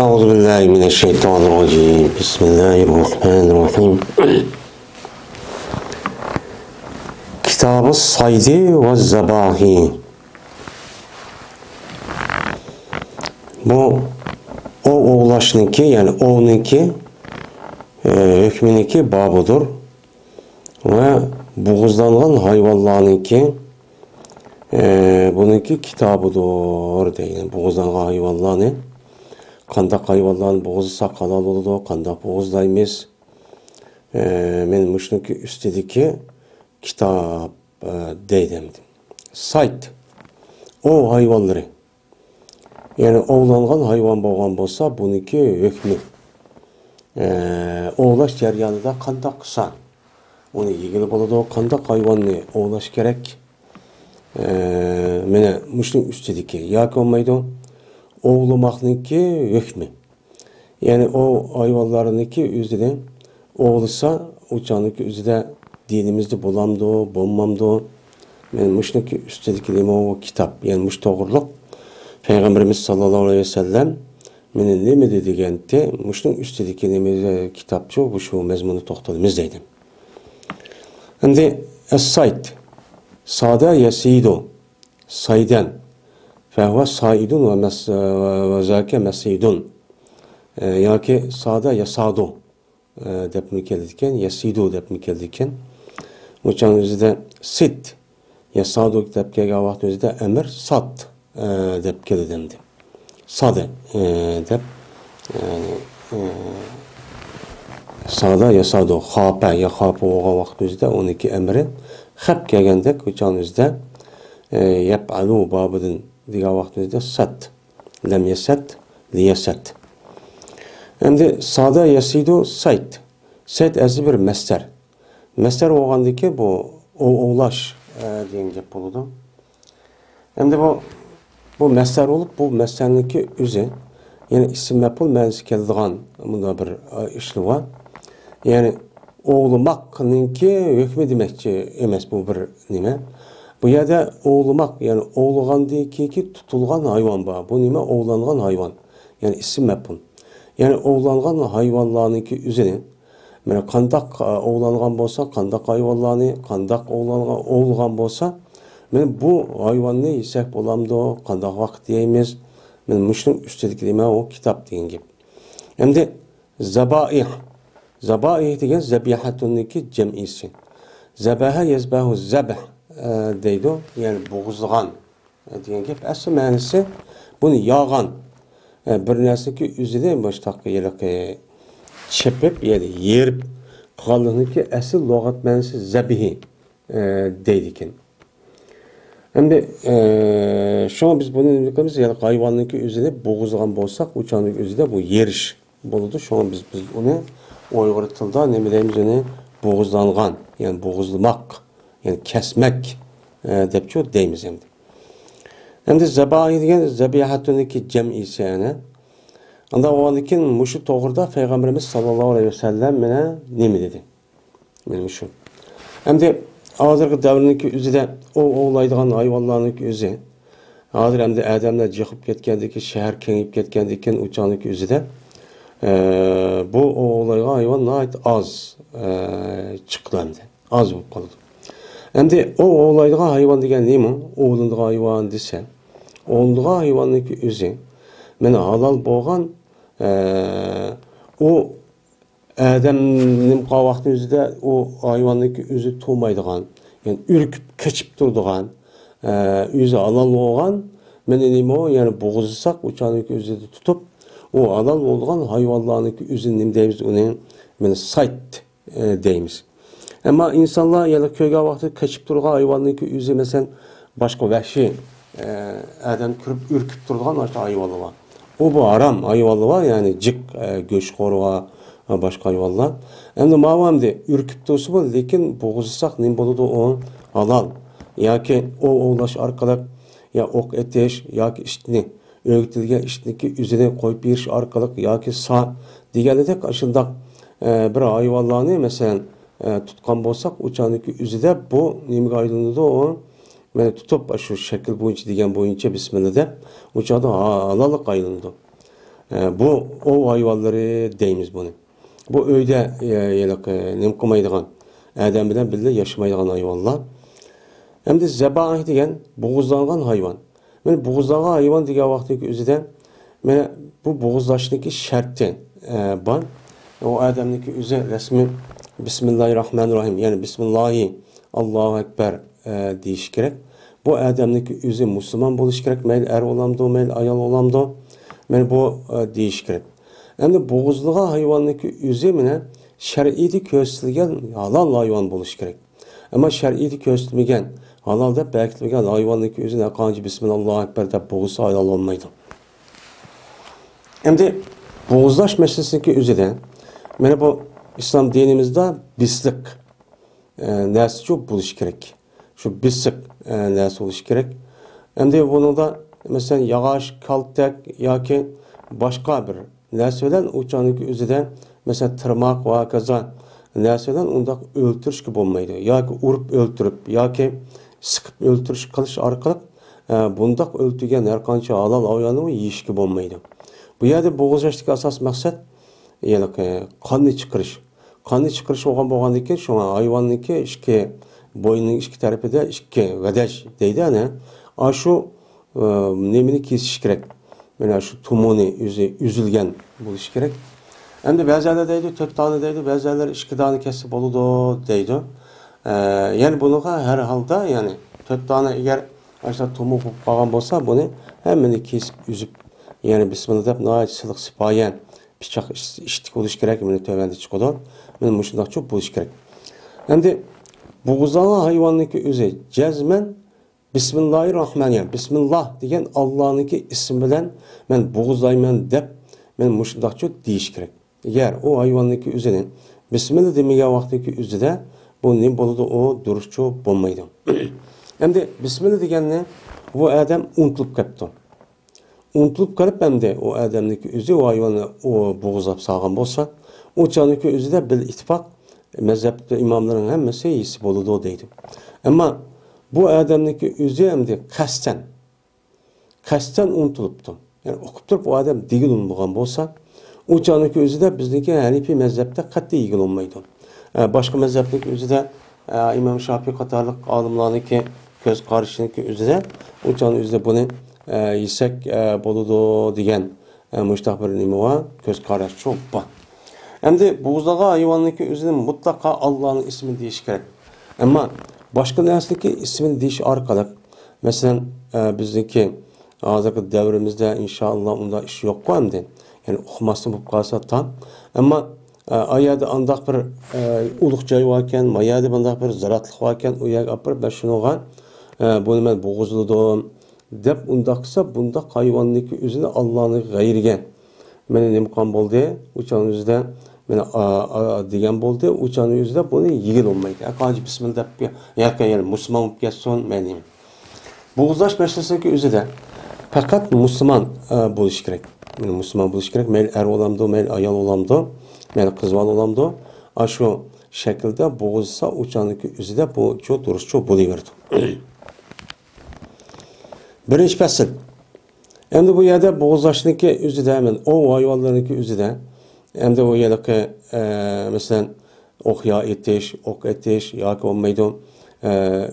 أعوذ بالله من الشيطان الرجيم بسم الله الرحمن الرحيم Kitab-ı Saydi ve Zebahi. Bu o oğlaşniki yani o'niki hükmüniki babıdır ve buğuzlanğan hayvanlarınki bununki kitabıdır deyin. Buğuzlanğan hayvanlarını qandaq hayvanların buğuzsa halal olur, qandaq buğuzlaymiz. Men muşniki üstedeki kitap deydim. Sayt o hayvanları yani ovlanğan hayvan bolğan bolsa bununki hükmü ovlaş jaryanında qandaqsa onu yegili boladı, qandaq hayvanını ovlaş gerek mene muşning üstedeki yoki olmaydı ovlamakniki hükmü. Yani o hayvanlarınki özüden oğlusa uçanınki özüde dinimizde bulamdı, bulmamdı. Men muşniki üstedeki neme o kitap. Yani muş doğruluk. Peygamberimiz sallallahu aleyhi ve sellem meni neme dedigende muşning üstedeki neme kitapçı bu şu mezmunu toxtalımız deydi. Şimdi es-sayt sada yasidu saydan fehve saidun ve zâke mesidun yaki sada yasadu dep mükelliken yasidu dep mükelliken uçan özüde sit yasadu dep kelgen vaqt özüde emir sat dep keldimdi sadı dep sada yasadu xapa ya xapa olğan vaqt özüde 12 emri xap kelgendek uçan özüde yap'alu babıdın diğer vaqt özüde sat lem yasat liyasat. Şimdi sada yasidu sayt. Sayt əzi bir məstər. Məstər olğandı ki bu oğlaş deyin gep boludu. Hem de bu məstər olub bu məstərninki özü yani isim məpul mənisi keldiğan bunda bir işli var. Yani oğlumaknınki hükmü demekçi emas bu bir nime. Bu yerde oğlumak yani oğluğandı ki tutulğan hayvan var. Bu nime oğlanğan hayvan. Yani isim məpul. Yani oğlanğan hayvanlarınki üzerine yani qandaq oğlanğan bolsa, qandaq hayvanlarını, qandaq oğlanğan bolsa, yani bu hayvanını yesek bolamdı, qandaq vaqt deyimiz. Yani muşning üstelik deme o kitap deyin gibi. Hem de zebaih. Zebaih degen zebihatunki cem'isi. Zebaha yezbahu zebh deydi. Yani boğuzlığan deyin gibi. Asıl manisi bunu yağan. Bir nərsiki üzüde baştaqı yerə çepip yani yerip qalığınki əsl lüğət mənisi zəbihi deydikin. Hem de şu an biz bunu deməkimiz yani hayvanınki üzüde boğuzlan bolsaq uçanınki üzüde bu yeriş boludu. Şu an biz onu Uyğur tildə ne bileyimiz onu boğuzlanğan yani boğuzlamaq yani kesmek depço deyimiz hem de. Hem de zebahi degen zebihatuniki cem'isi yani. Anda o andikin muşu toğurda Peygamberimiz sallallahu aleyhi ve sellem mene nemi dedi. Benim şu. Hem de hazırki davriniki üzüde o oğlaydıgan hayvanlarınki üzü. Hazır hem de Ademler çıkıp ketkendeki şehir kengip ketkendeki uçanınki üzüde bu oğlaygan hayvan nahit az çıktı hem de. Az bu kalıdı. Hem de o oğlaydıgan hayvan degen neymi? Oğlunduğu hayvan dese. Oğlunduğu hayvanınki özü. Mene halal boğan o Adem'nin qavaqtı özüde o hayvanınki özü tuğmaydıgan. Yani ürküp keçip durduğan. Özü halal boğan. Mene neymi o? Yani boğuzsak uçanınki özü tutup o halal boğan hayvanlarınki özü neymi deyimiz onu mene sayt deyimiz. Ama insanlar ya da köyge vakti kaçıp durgan hayvanınki özü mesela başka vəhşi adam kürüp ürküp durgan hayvanı var. O bu aram hayvanı var yani cık göçkoru var başka hayvanlar. Hem de mağam de ürküp dursu var lekin boğuzsak ne boludu o halal. Ya ki o oğlaş arkadak ya ok eteş ya ki iştini öğütülgen iştini üzerine koyup bir arkadak ya ki sağ diğerledek aşındak bir hayvanlarını mesela tutkan bolsak uçanınki üzüde bu nemik aydınlığı o yani tutup şu şekil boyunca degen boyunca bismillah de uçağda halalık aydınlığı. Bu o hayvanları deymiz bunu. Bu öyde nem qilmaydigan, adam bilan birga yaşamaydigan hayvanlar. Hem de zebah degan bo'g'izlangan hayvan. Mana bo'g'izlangan hayvan degan vaqtdagi o'zida mana bu bo'g'izlashniki sharti bor. O adamniki o'zi rasmi Bismillahirrahmanirrahim, yani Bismillahi Allahu Ekber deyish kerak. Bu adamniki o'zi musulmon bo'lishi kerak, mayli er olamdi, mayli ayol olamdi. Mana bu deyish kerak. Endi bo'g'izlagan hayvonniki o'zi mana shar'iyda ko'rsatilgan halol hayvon bo'lishi kerak. Ama şer'iydi ko'rsatilmagan, halol deb belgitilgan hayvonniki o'zini qancha Bismillah Ekber deb bo'g'izsa halol olmaydi. Endi bo'g'izlash masalasiki o'zida mana bu islom dinimizda bisliq narsa çok bo'lishi kerak. Shu bisliq narsa bo'lishi kerak. Endi bunida masalan yog'och, kaltak yoki boshqa bir narsa bilan o'chaniki o'zida masalan tirmoq va kaza narsadan undaq o'ltirishga bo'lmaydi. Yoki urib o'ltirib yoki siqib o'ltirish qilish orqali bundaq o'ltirgan har qancha halol hayvonni yeyishga bo'lmaydi. Bu yerda bo'g'izlashdagi asos maqsad ya'ni qonni chiqarish. Qonni chiqarish bo'lgandan keyin shu hayvonniki ikki bo'ynining ikki tarafida ikki vadash deydi ana. Shu nemini kesish kerak. Mana shu tumoni o'zi uzilgan bo'lishi kerak. Endi ba'zilar deydi 4 tane deydi, ba'zilar 2 tane kesib bo'ladi deydi. Yani bunaqa har holda yani 4 tane eğer aşağı tumu bo'lib qolgan bo'lsa, buni hammani kesib uzib, yani bismillah deb noyat siliq sipoyan pichoq ishtik bo'lish kerak, meni tövanda chiqadi. Meni mushundoq cho'p bo'lish kerak. Endi bo'g'izlagan hayvonniki o'zi jazman Bismillahirrahmanirrahim. Bismillah degan Allohniki ismi bilan men bo'g'izlayman deb men mushundoq cho'p deyish kerak. Eğer o hayvonniki o'zini Bismillah demagan vaqtdagi o'zida bu ne bo'ladi, o durustçu bo'lmaydi. Endi Bismillah deganni bu adam unutilib qolibdi. Unutilib qolib hamda o adamniki o'zi o hayvonni o bo'g'izlab salgan bo'lsa, o chaniki o'zida bil ittifoq mazhabda imomlarning hammasi yeysi bo'ladi deydi. Ammo bu adamniki o'zi hamda qasddan unutilibdi. Yani o'qib turib o adam degil bo'lgan bo'lsa, o canlık özü de bizdeki Hanefi mezhepte katli ilgili olmaydı. Başka mezhepteki özü de İmam Şafii katarlık alımlarındaki göz karşısındaki özü de o canlı özü de bunu yesek boludu diyen müştah bir nimi var. Göz karşı çok var. Hem de buğuzdağa hayvanlıki özü de mutlaka Allah'ın ismini deyiş gerek. Ama başka nersindeki ismini deyiş arkalık. Mesela bizdeki hazırki devrimizde inşallah onda iş yok mu hem de. Yani okumasını bu kalsa tam. Ama ayada andaq bir uluk joy varken, mayada andaq bir ziraatlık varken, o yer apır ben şunu olan bunu ben boğuzladım dep undaqsa bundaq hayvanniki özünü Allah'ın gayrige meni nimqan boldu, uçanın özüde meni degan boldu, uçanın özüde bunu yigil olmaydı. Qancha bismillah dep yakın yani Müslüman olup geçsin menim. Boğuzlaş meselesindeki özüde fakat Müslüman buluş gerek. Yani Müslüman buluş gerek. Meyl er olamdı, meyl ayal olamdı, meyl kızval olamdı. Şu şekilde boğuzsa uçanlık üzerinde bu çok duruşçu buluverdi. Birinci fasıl. Hem de bu yerde boğuzlaştaki üzerinde hemen o hayvanlarındaki üzerinde hem de o yerdeki mesela okya etiş, ok etiş, yaki olmaydı.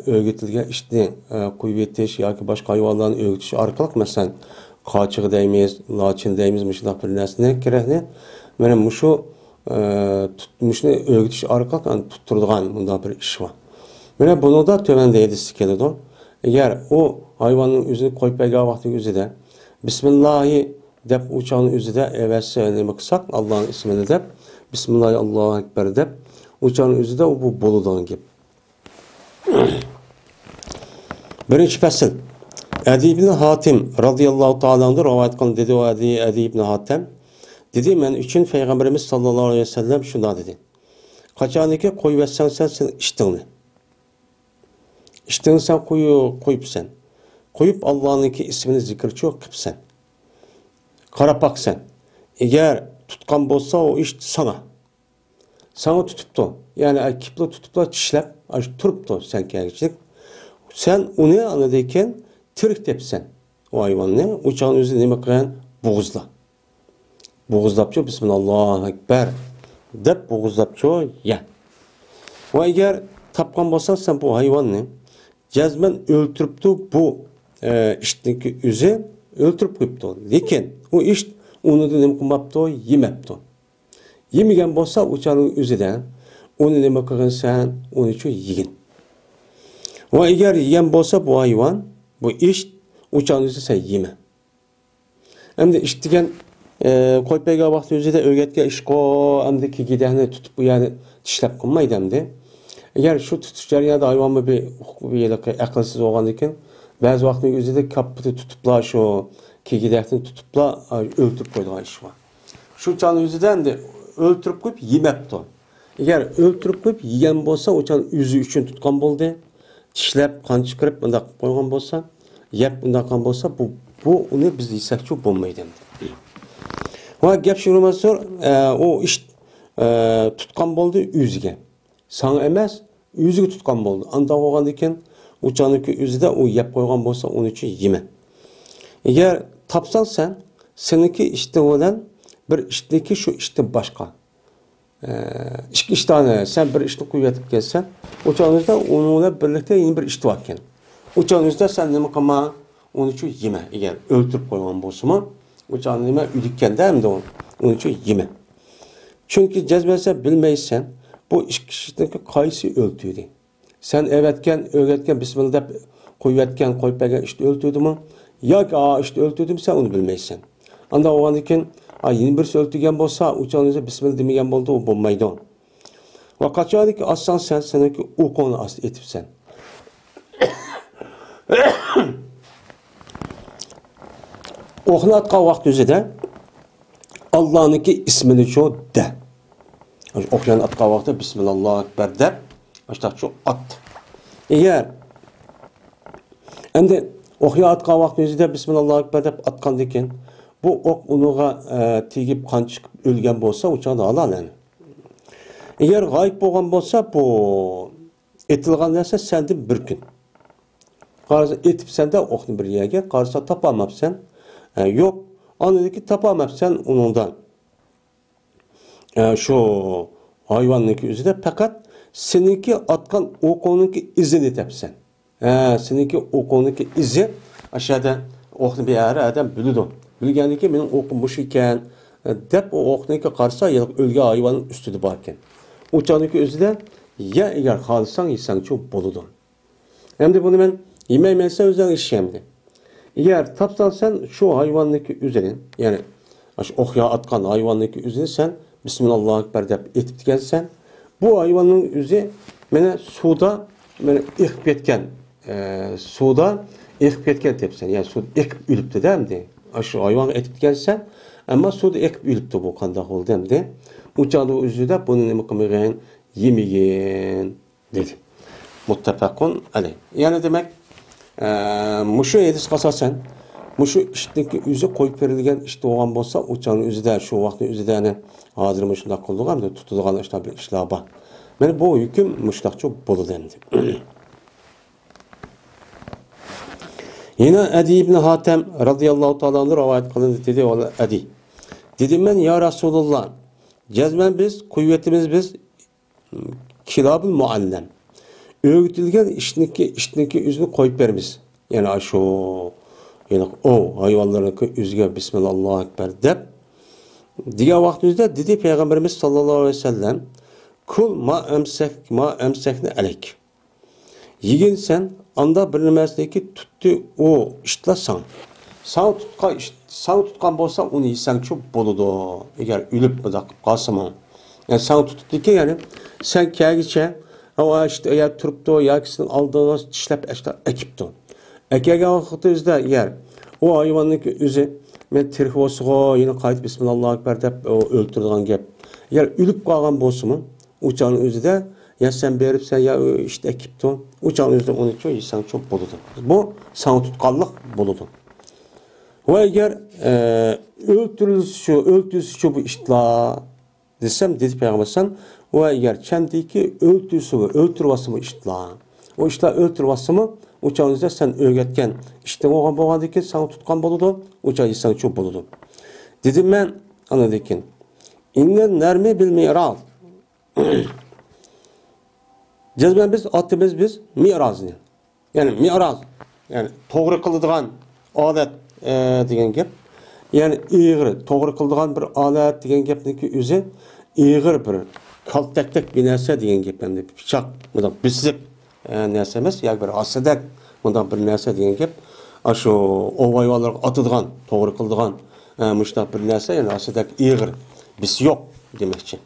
Öğütülgen işte kuyup etiş, yaki başka hayvanların öğütüşü arkalık mesela Qaçığı deyimiz, laçın deyimiz, müşüdaq bir nəsini kerekni. Mənim müşü tutmuşunu öğütüş arqaq tutturduğan bunda bir iş var. Mənə bunu da tövəndə edisi keledi. Eğer o hayvanın üzünü koyup bəgə vaxtı üzüdə Bismillahi dep uçağın üzüdə evvelsi elimi qısaq Allah'ın ismini dep Bismillahi Allahu Ekber dep uçağın üzüdə o bu boludan gibi. Birinci fəsil. Adi ibn Hatim radıyallahu ta'ala anhu rivayet kılın dedi o Adi ibn Hatim. Dedi men üçün Peygamberimiz sallallahu aleyhi ve sellem şuna dedi. Kaçaniki koyuversen sen içtiğini. İçtiğini sen koyup sen. Koyup Allah'ınki ismini zikirçi okuyup sen. Karapak sen. Eğer tutkan bolsa o iş sana. Sana tutuptu. Yani kipli tutupla çişlep, turuptu sen kendicilik. Sen onu anladıyken tirik tepsen o hayvanını uçağın üzerine neme kıyan boğuzla. Boğuzlapçı Bismillah ekber deb boğuzlapçı ye. Ve eğer tapkan bolsan sen bu hayvanı cezmen öldürüptü bu işteki üzü öldürüp koyuptu. Lekin o iş onu da ne kılmaptı yemepti. Yemigen bolsa uçanın üzüden onu ne bakın sen onu için yigin. Ve eğer yiyen bolsa bu hayvan bu iş uçanın üzü sen yeme. Hem de iştigen koypayga vakti üzüde öğretken iş ko hem de ki gideni tutup yani dişlep kılmaydı hem de. Eğer şu tutuş jarayonida hayvanı bir akılsız olgan ekan, ba'zi vaqtning o'zida kapni tutupla şu kegidakni tutupla o'ltirib qo'ygan ish bor. Shu chani o'zidan de o'ltirib qo'yib yemabdi. Agar o'ltirib qo'yib yegan bo'lsa, o chani o'zi uchun tutgan bo'ldi. Tishlab, qon chiqarib bunday qilib qo'ygan bo'lsa, yeb bunday qilgan bo'lsa, bu uni biz yesakchi bo'lmaydi. Va gap shu emasdir, o ish tutgan bo'ldi o'ziga. Sana emas, yüzüge tutkan boldu. Anda olgan eken, uçanıki yüzüde o yap koygan bolsa onun için yeme. Eğer tapsan sen, seninki işte olan bir işteki şu işte başka. İki tane sen bir işte kuvvetip gelsen, uçanızda onunla birlikte yeni bir işte varken. Uçanızda sen ne makama onun için yeme. Eğer öldürüp koygan bolsa mı, uçanızda üdükken de hem de onun için yeme. Çünkü cezbelse bilmeysen, bu iş kişideki kayısı öldüydü. Sen öğretken Bismillah deb koyuvetken, koyup bergen işte öldüydü mü? Ya ki işte öldüydüm sen onu bilmeysen. Anda oğan iken yeni birisi öldügen bolsa, uçağınıza Bismillah demegen boldu, o bulmaydı. Ve kaçardı ki aslan sen, seninki o konu asıl etipsen. Oğunu atkan vakti üzere Allah'ınki ismini çoğu de. Okuyan atkan vakti Bismillah ekber de. İşte şu at. Eğer hem de okuyan atkan vakti üzere Bismillah ekber de atkan diken bu ok unuğa tegip kan çıkıp ölgen bolsa uçağı da alan. Eğer gayip bolgan bolsa bu etilgan narsa senden bir gün. Qarasa etip sende okni bir yerge, qarasa tapamapsan, yok. Anladaki tapamapsan onundan. Şu hayvanlık üzerinde fakat seninki atkan o konunki izini tepsen. Seninki o konunki izi aşağıda okni bir yere adam bildi. Bilgendeki benim okumuş iken dep o okniki qarsa ya ölge hayvanın üstüde barken. Uçanıki üzerinde ya eğer halsan yesen çok boludu. Hem de bunu ben yemeyse özel işlemdi. Eğer tapsan sen şu hayvanlık üzerin yani okuya atkan hayvanlık üzerin sen Bismillah ekber deyip etip gelsen bu hayvanın üzeri mene suda mene ihp etken suda ihp etken tepsen yani suda ihp ülüptü değil mi? Şu hayvanı etip gelsen ama suda ihp ülüptü bu kandak oldu hem de uçağı üzerinde bunun emekimigen yemeyen dedi. Muttefakun aleyh. Yani demek muşu edis kasasen muşu işteki yüzü koyup verilgen işte olan bolsa uçağın yüzü de şu vakti yüzü de yani hazırımı şundak kıldıgan da tutulgan işte bir işler var. Yani bu hüküm muştak çok bolu dendi. Yine Adi İbni Hatem radıyallahu ta'ala anhu rivayet kılındı dedi o Adi. Dedim ben ya Resulullah cezmen biz kuvvetimiz biz kilabul muallem. Öğütülgen işteki yüzünü koyup verimiz. Yani şu yani o hayvanların yüzüge Bismillah ekber deyip diğer vaktimizde dedi Peygamberimiz sallallahu aleyhi ve sellem kul ma emsekne aleyk. Yigin sen anda bir nimesindeki tuttu o iştlasan. Sağ tutkan bolsa onu yesen çok boludu. Eğer ülüp mıdak kalsın. Yani sağ tuttu ki yani sen kâgiçe ama işte eğer turuptu ya kisinin aldığınız dişlep ekipti. Ekegen vakitizde yer o hayvanlık üzü men terhosuğa yine kayıt Bismillah ekber deyip öldürdüğün gep. Yer ülüp kalgan bolsumun uçağın üzü de ya sen berip sen ya işte ekipti. Uçağın üzü de onun için insan çok boludu. Bu sağ tutkallık boludu. Ve eğer öldürülüşü bu iştla desem dedi Peygamber ve eğer kendiki öldürvası mı iştla o iştla öldürvası mı uçağınızda sen öğretken işte o boğadaki sana tutkan boludu uçağı insan çok boludu. Dedim ben ana dekin. İnnen nermi bil mi'raz. Cezmen biz atımız biz mi'razni. Yani mi'raz. Yani to'g'ri qiladigan odat degan gap. Yani iğri, to'g'ri qiladigan bir odat degan gapniki o'zi iğri bir kaltaktak bir narsa degan gap. Yani pichoq, bundoq bisib narsa emas, yoki bir asadak bundoq bir narsa degan gap. Shu ovayvalarga atadigan, to'g'ri qiladigan mushtaq bir narsa, yani asadak iğri, bis yo'q demoqchi.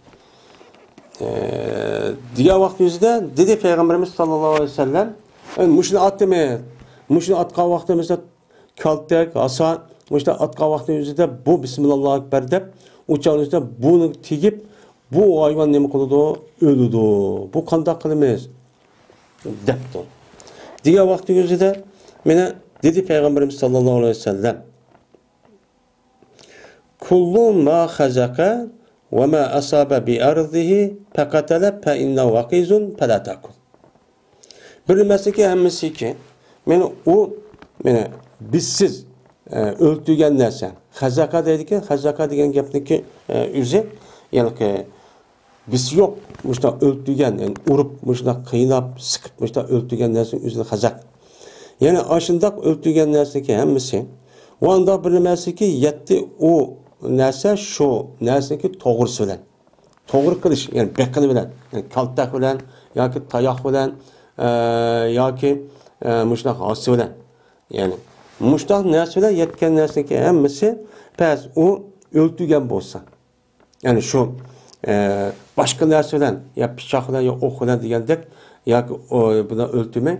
Diğer vaktimizde dedi Peygamberimiz sallallahu aleyhi ve sellem, muşunu atmayın. Muşunu atqa vaktimizde kaltak, asa, muşunu atqa vaktimizde bu Bismillah Ekber dep, uçağınızda bunu tigip, bu hayvan ne mi kılıdı? Ölüdü. Bu kanda kılımız. Depti. Diğer vaktimizde mene dedi Peygamberimiz sallallahu aleyhi ve sellem, kullu ma khazaka وَمَا أَصَابَ بِأَرْضِهِ فَقَتَلَ فَإِنَّهُ وَقِيزٌ فَلَا تَأْكُلْ. Bilinmesi ki hemmesi ki, o bizsiz öldürgen nerse, hazaka dedik, hazaka degen gapniki üze, yani ki biz yok, muşta öldürgen, yani urup, muşta kıynap, sıkıp, muşta öldürgen nerse üzeri hazak. Yani aşındak öldürgen nerse ki hemmesi, o anda bilinmesi ki yetti o narsa şu narsaniki to'g'risi bilan. To'g'ri qilish, ya'ni beqini bilan, yani kaltak bilan yoki tayoq bilan yoki mushtaq hosi bilan. Ya'ni mushtaq narsa bilan yetgan narsaniki hammasi pes u o'ltirgan bo'lsa. Ya'ni shu boshqa narsa bilan, yo pichoq bilan yo o'q bilan degandek yoki buni o'ltirmay,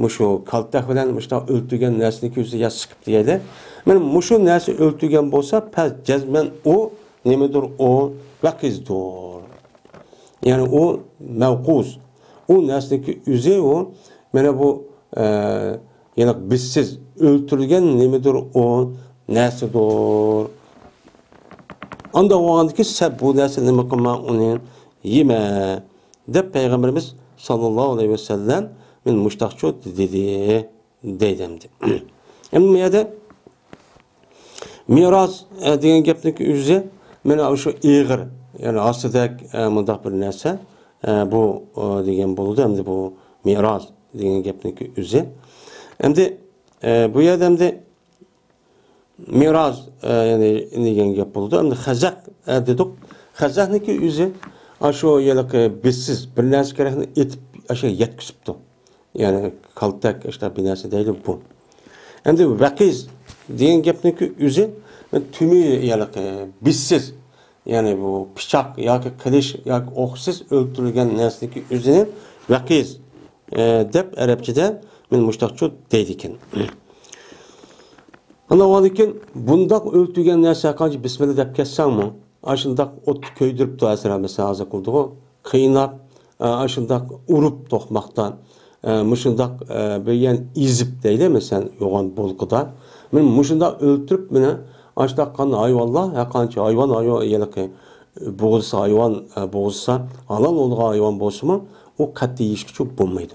shu kaltak bilan mushtaq o'ltirgan narsaniki yuziga siqib deydi. Benim muşu nersi öldürgen bolsa pes cezmen o nemedir o vakizdir. Yani o mevkuz. O nersindeki üze o bana bu yani bizsiz öldürgen nemedir o nersidir. Anda o andaki seb bu nersi neme kılma onu yeme. De Peygamberimiz sallallahu aleyhi ve sellem min muştakçı dedi deydemdi. Ama da miras degan gapniki o'zi mana shu ig'ir, ya'ni aslidek mundaq bir narsa bu degan bo'ldi. Endi bu miras degan gapniki o'zi. Endi bu yerda endi miras ya'ni degan gap bo'ldi. Endi xazaq dedik. Xazaqniki o'zi shu yalaqi bizsiz bir narsa kerakni etib shu yetkizibdi. Ya'ni kaltak işte bir narsa deydi bu. Endi vaqiz degan gapniki o'zi tümü yalaqi bizsiz, yani bu pichoq yoki qilish yoki o'qsiz o'ltirilgan narsaniki o'zini vaqiz deb arabchada men mushtaqchu deydi ekan. Ana lekin bundoq o'ltirgan narsa qancha bismillah deb ketsangmi, ashundoq o't ko'ydirib turasizlar, masalan hozir qildi-ku, qiynab, ashundoq urib to'qmoqdan, mushundoq bir yan izib deydi, masalan yo'g'on bo'lqida. Men mushundoq o'ltirib meni Açtakkan hayvanlar, yakançı hayvan yelaki boğulsa hayvan boğulsa, halal olduğu hayvan boğulsa mı, o katli ilişki çok bulmaydı.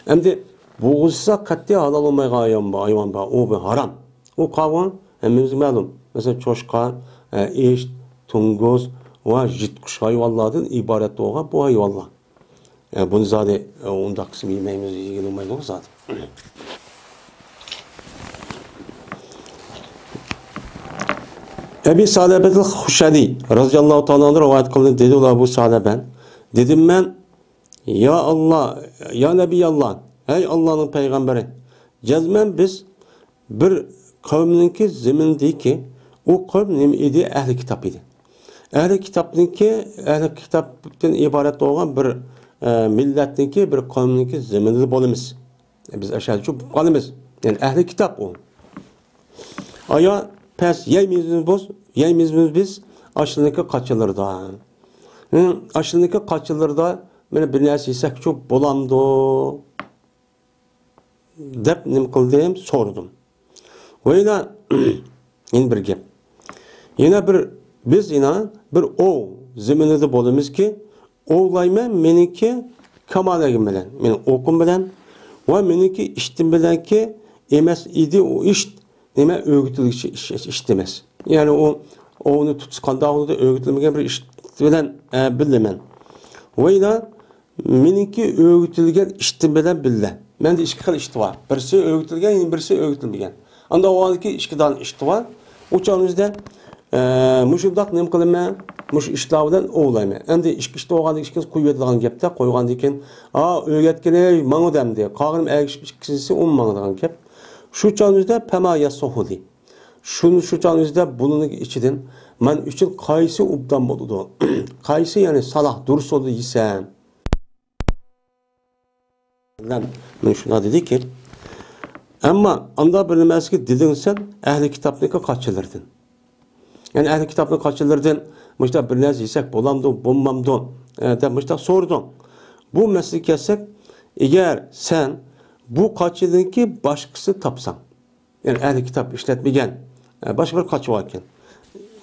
Hem de boğulsa katli halal olmayan hayvan var, o bir haram. O kavun hemimiz malum. Mesela çoşka, eş, tunguz ve jitkuş hayvanlardan ibaret olan bu hayvanlar. Yani bunu zaten onda kısım yemeğimiz ilgili olmaydı zaten. Ebi Sa'lebetil Huşadi radıyallahu ta'ala rivayet kıldı, dedi ola bu Sa'leben. Dedim ben, ya Allah, ya Nebi Allah, ey Allah'ın peygamberi, cezmen biz bir kavminki zemindeki o kavm ne idi? Ehli kitap idi. Ehli kitaptan ibaret olan bir milletninki, bir kavminki zeminde bolimiz. Biz aşağı çok bolimiz. Yani ehli kitap o. Aya pes yemizimiz biz aşılındaki kaçılırda. Aşılındaki kaçılırda beni bir nersi isek çok bolamdı. Dep nim kıldım, sordum. Ve yine bir gep. Yine biz yine bir o zeminede bolumuz ki oğlayma meniki kamalegim bilen, men okum bilen ve meniki iştim bilen ki emes idi o iş neme örgütülük iş demez. Yani o onu tutuşqanda onu da öğütülmegen bir iş bilen bilemen. Vayda meniki öğütülgen işti bilen bille. Mende iki xil işti var. Birisi öğütülgen, birisi öğütülmegen. Anda o anki iki dan işti var. Uçağınızda muşundaq nem qilma, muş işlavdan oğlayma. Endi işte oğandı işkiniz koyuyadigan gapda qo'ygan ekan. Öğretgene manga demdi. Qag'im agishib ikkisi 10 mangadigan gap. Shu chog'ingizda pama yasohuli. Şu chog'ingizda buning ichidan men uchun qaysi obdan bo'ladi? Qaysi ya'ni salah durust bo'ldi desam. Men shuna dediki, ammo anda bilmaski deding sen ahli kitobniki qachilardin. Yani ahli kitobni qachilardin muşta bir narsa yesak bo'lamdi, bo'lmamdi deb muşta so'rdim. Bu masalaga kelsak, agar sen bu qachilinki boshqasi topsang, yani ahli kitob ishlatmagan boshqa bir qachi bor ekan.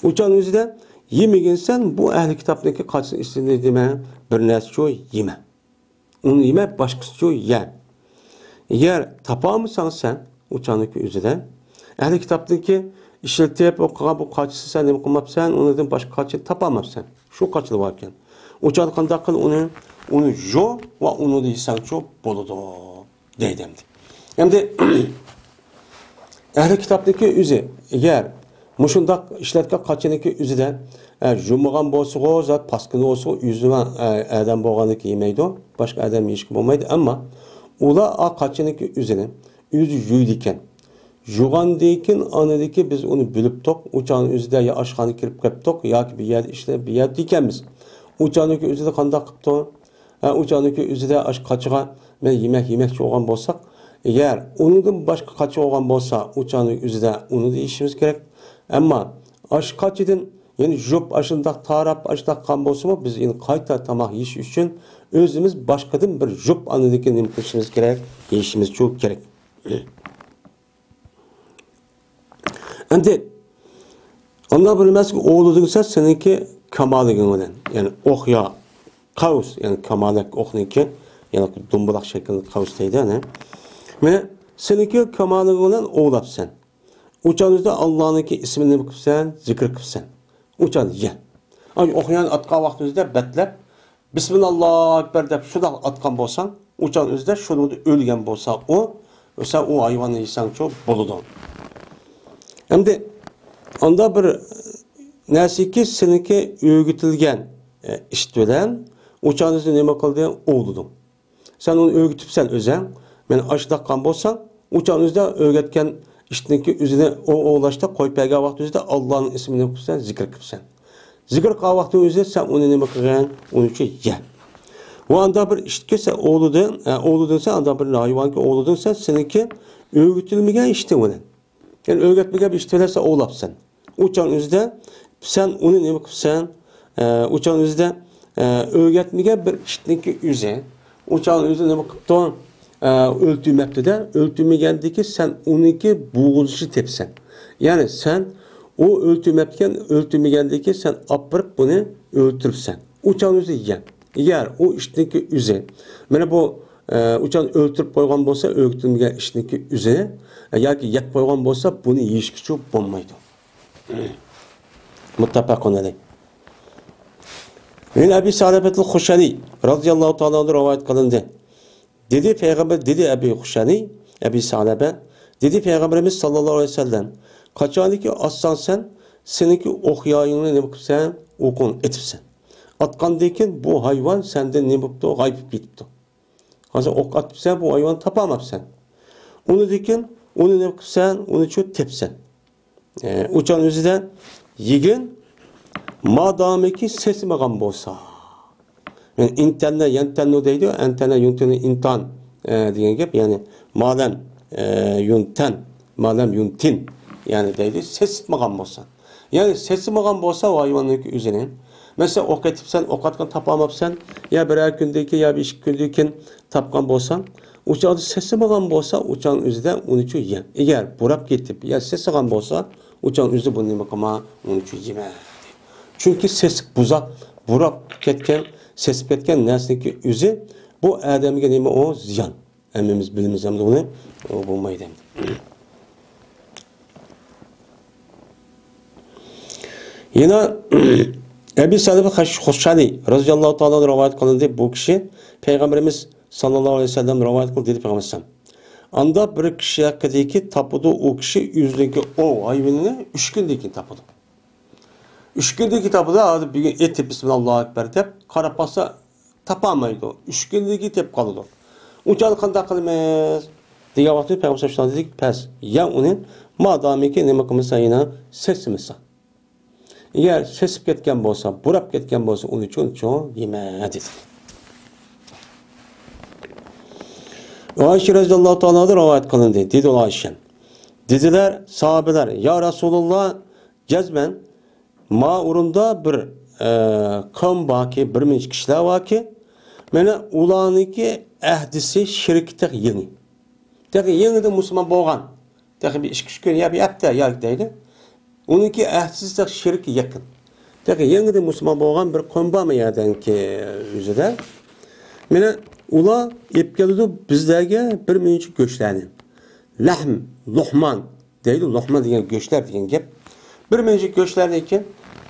O'shan o'zida yemagansan, bu ahli kitobniki qachini istini dema, bir narsa shu yema. Uni yema, boshqasi shu ye. Agar topolmasan sen o'shaniki o'zida ahli kitobniki işletip okuğa bu kaçısı sen ne kumapsan, ondan başka kaçı tapamazsan. Şu kaçılı varken. Uçan kandakıl onu jo ve onu da insan çok boludu deydimdi. Hem de ehli kitaptaki üzü eğer muşundak işletke kaçınıki üzüden jumuğan bolsuğu zat paskını olsa yüzüme adam boğanıki yemeydi. Başka adam yiyişki olmaydı ama ula a kaçınıki üzüne yüzü yüydüken Juğandayken anadaki biz onu bölüp tok, uçağın üzerinde ya aşağını kirip kaptok, ya ki bir yer işte bir yer dikemiz. Uçağındaki üzerinde kandak kapto, uçağındaki üzerinde aş kaçığa ben yemek çoğan bolsak, eğer onun başka kaçı olan bolsa, uçağındaki üzerinde onu da işimiz gerek. Ama aş kaçıdın, yani job aşındak tarap aşındak kan bolsa mı, biz yine kayta tamak yiyiş için özümüz başkadan bir job anadaki nimkişimiz gerek, yiyişimiz çok gerek. Endi onda bilmez ki oğlu dingse seninki kamalıgın olan. Yani ok ya kavus yani kamalak okniki yani dumbulak şeklinde kavus deydi yani. Ve seninki kamalıgın olan oğlap sen. Uçağınızda Allah'ınki ismini kıpsen, zikir kıpsen. Uçağın ye. Ama okuyan atkan vaktinizde betlep Bismillah ekber deyip şuda atkan bolsan, uçağınızda şunu da ölgen bolsa o hayvanı yesen çok boludu. Hem de onda bir nesiki seninki öğütülgen işitvilen uçağınızda neme kıldığın oğludun. Sen onu öğütüpsen özen, ben aşıdakkan bolsan uçağınızda öğretken iştinki üzerine o oğlaşta koy peyga vakti üzerinde Allah'ın ismini kıpsen, zikir kıpsen. Zikir kıpa vakti üzerinde sen onu neme kılgan, onu için ye. O anda bir işitkese oğludun sen, anda bir hayvan ki oğludun sen, seninki öğütülmegen işitvilen. Yani öğretmeye bir iştelerse oğlap sen. Uçağın üzerinde sen onu ne bakıpsan, uçağın üzerinde öğretmeye bir iştinki üze. Uçağın üzerinde ne bakıp da öltümekte de öltümegendeki sen onunki boğuluşu tepsen. Yani sen o öltümegendeki sen apırıp bunu öldürürsen. Uçağın üzerinde yiyen. Eğer o iştinki üze. Bana bu uçağın öldürüp koygan bolsa öğretmegen iştinki üze. Yoki yak qo'ygan bo'lsa, buni yeyishga cho'p bo'lmaydi. Muttafaqun alayh. Men Abi Salabat al-Xushani radhiyallohu ta'ala anhu rivoyat qilindi. Dedi payg'ambar dedi Abi Salaba dedi payg'ambarimiz sallallohu alayhi vasallam, qachoniki assan sen, seniki o'qiyingni nima qilsan, o'qin etibsan. Atqandan keyin bu hayvon sendan nima bo'libdi, g'ayib ketibdi. Hozir o'q atibsan, bu hayvon topamabsan. Uni dekin onu ne kıpsan, onu çok tepsen. Uçağın üzerinde yigin, madameki sesmağan bolsa. Yani intenne, yentenno deydi, entenne, yuntenne, intan diyen gibi. Yani madem yuntin yani deydi, sesmağan bolsa. Yani sesmağan bolsa o hayvanlık üzerine. Mesela ok etipsen, ok atkan tapamapsan, ya birer gündeki ya bir iş gündeki tapkan bolsan, uçağın sesi bağın bolsa uçağın üzerinde onu için ye. Eğer burap getip ya sesi bağın bolsa uçağın üzerinde bunu bakama onu için yeme. Çünkü ses buzak burap ketken ses ketken nesneki üzü bu adamge neme o ziyan. Emmimiz bilimiz hem de onu o bulmayı Yine Ebu Salim Hoşşani radıyallahu ta'ala rivayet kılındı bu kişi Peygamberimiz sallallahu aleyhi ve sellem rivayet kıldı dedi Peygamberimiz. Anda bir kişi hakkındaki tapudu o kişi yüzdeki o hayvanını 3 gündeki tapudu. 3 gündeki tapuda adı bir gün et Bismillah Ekber deyip karapasa tapamaydı. 3 gündeki tep kalıdı. Uçalı kanda kılmaz. Diye vakti Peygamber sallallahu aleyhi ve sellem dedik pes. Ya onun madami ki ne bakımsa yine sesimiz. Eğer sesip ketken bolsa, burap ketken bolsa, onu çoğun yeme dedi. Ayşe radıyallahu ta'ala rivayet kılındı. Dedi o Ayşe. Dediler sahabeler ya Resulullah cezmen mağurunda bir kavm vaki, bir minç kişiler vaki mene ulaniki ehdisi şirktek yeni. Tek yeni de Müslüman boğan. Tek bir iş gün yaptı ya deydi. Onunki ehdisizlik şirk yakın. Tek yeni de Müslüman boğan bir kavm var mı yerden ki yüzüde. Mene ula ipgelidu bizlerge bir minç göçlerini. Lahm, luhman deydi. Luhman diyen göçler diyen gep. Bir minç göçlerdeki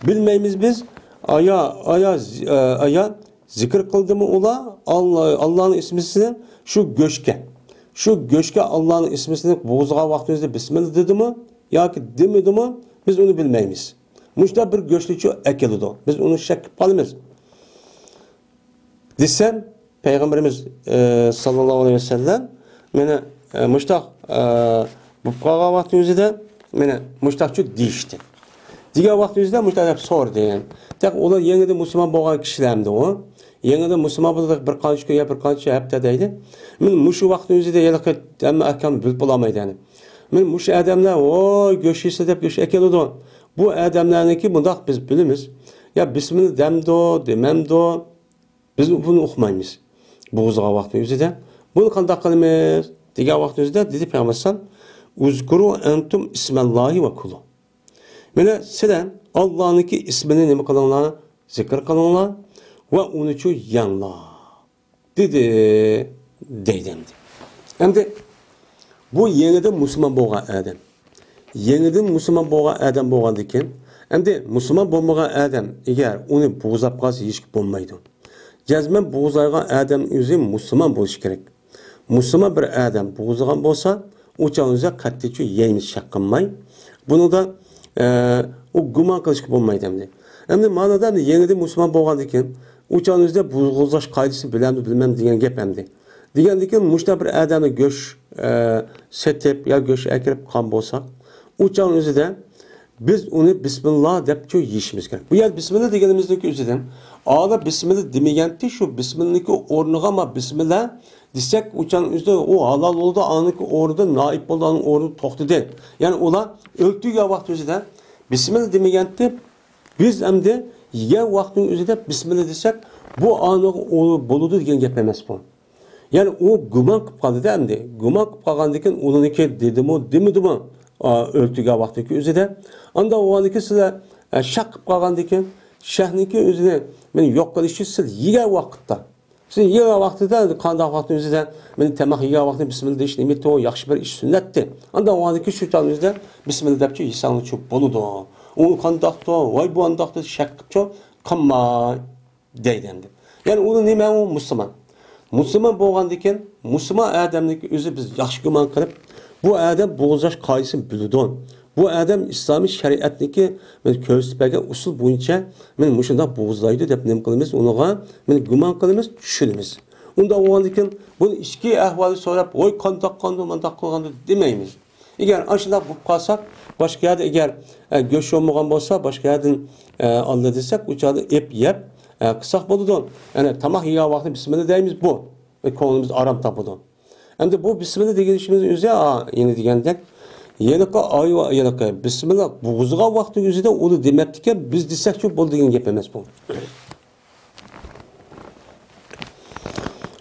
bilmeyimiz biz aya zikir kıldı mı ula Allah'ın ismisini şu göçke Allah'ın ismisini boğuzağa vaktimizde Bismillah dedi mi ya ki demedi mi biz onu bilmeyimiz. Muşta bir göçlüçü ekelidu. Biz onu şek kalmaz. Desem Peygamberimiz sallallahu aleyhi ve sellem mene muşta bu kağa vaktimizde mene muştakçı değişti. Diğer vaktimizde muşta hep sor diyen. Tek olar yeni de Müslüman boğan kişilerdi o. Yeni de Müslüman boğan bir kanç köye bir kanç hep dediydi. Men muşu vaktimizde yalak ama akam bilip bulamaydı yani. Men muş adamlar o göçüse de göç ekelidu. Bu adamlarınki bundak biz bilimiz. Ya Bismillah demdo dememdo biz bunu okumayız. Boğuzağa vaktimizde. Bunu kandak kılmaz. Diğer vaktimizde dedi Peygamber uzkuru entum ismallahi ve kulu. Mene sizler Allah'ınki ismini nime kılınlar, zikir kılınlar ve onu şu yanlar. Dedi. Hem de bu yeniden Müslüman boğan adam. Yeniden Müslüman boğan adam boğan diken hem de Müslüman boğan adam eğer onu boğuzap kalsa hiç bulmaydı. Cezmen boğuzaygan adam özü Müslüman buluş gerek. Müslüman bir adam boğuzgan bolsa o çağınıza katliçi yeyimiz şakkınmay. Bunu da o guman kılışkı bulmaydı hem de. Hem de manada yeniden Müslüman boğan diken o çağınızda boğuzaş kaydısı bilmem diyen gep hem de. Diyen diken muşta bir adamı göç setep ya göç ekirip kan bolsak o çağınızda biz onu Bismillah deyip çok yiyişimiz gerek. Bu yer Bismillah degenimizdeki üzerinde ağla Bismillah demeyenti şu Bismillah'ki ornuğa ama Bismillah desek uçan üzerinde o halal oldu anıki orada naip oldu anın orada toxtu değil. Yani ola öldüğü ya vakti üzerinde Bismillah demeyenti biz hem de ya vaktin üzerinde Bismillah desek bu anı boludu degen gep emas bu. Yani o guman kıp kaldı değil mi? Guman kıp kalgandaki onunki dedi mi demedi mi? Öldüğü vaktiki üzerinde. Anda o aniki size şak kıp kalgandaki şehniki üzerine beni yok kılışı siz yiğer vakitte. Siz yiğer vakitte kandak vakti üzerinde beni temak yiğer vakitte Bismillah deyiş nimeti o yakşı bir iş sünnetti. Anda o aniki şu çağın üzerinde Bismillah deyip ki insanı çok boludu. Onu kandakta vay bu andakta şak kıpça kanma deydendi. Yani onu nime o Müslüman. Müslüman boğandayken Müslüman adamdaki özü biz yaxşı güman kılıp bu adam boğuzaş kayısın biludun. Bu adam İslami şeriatdaki köstüpege usul boyunca men muşunda boğuzlaydı dep nem kılımız onuğa men güman kılımız düşünümüz. Onda oğandayken bunu içki ahvali sorap oy kandak mandak kılgandı demeyimiz. Eğer aşında bu kalsak başka yerde eğer göç olmagan bolsa başka yerden Allah desek uçağı ep yep kısak boludu. Yani tamah ya vakti Bismillah deyimiz bu. Konumuz aram tapudu. Hem de bu Bismillah degen işimizin üzeri yeni degendek yenaka ayva yenaka Bismillah buğuzga vakti üzerinde onu demeptike biz desek çok bol degen gep emas bu.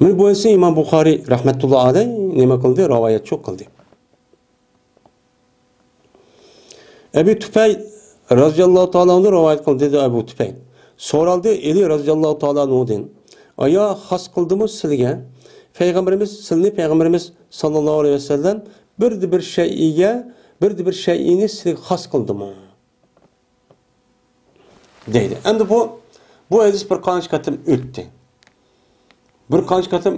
Men bu ise İmam Bukhari rahmetullah aleyh nima kıldı? Rivayet çok kıldı. Ebu Tüfeyl radıyallahu ta'ala onu rivayet kıldı dedi Ebu Tüfeyl. Soraldı Eli radıyallahu ta'ala ondan. Aya has kıldı mı silge? Peygamberimiz sallallahu aleyhi ve sellem bir şeyini silge has kıldı mı? deydi. Endi bu hadis bir qancha qatim o'tdi. Bir qancha qatim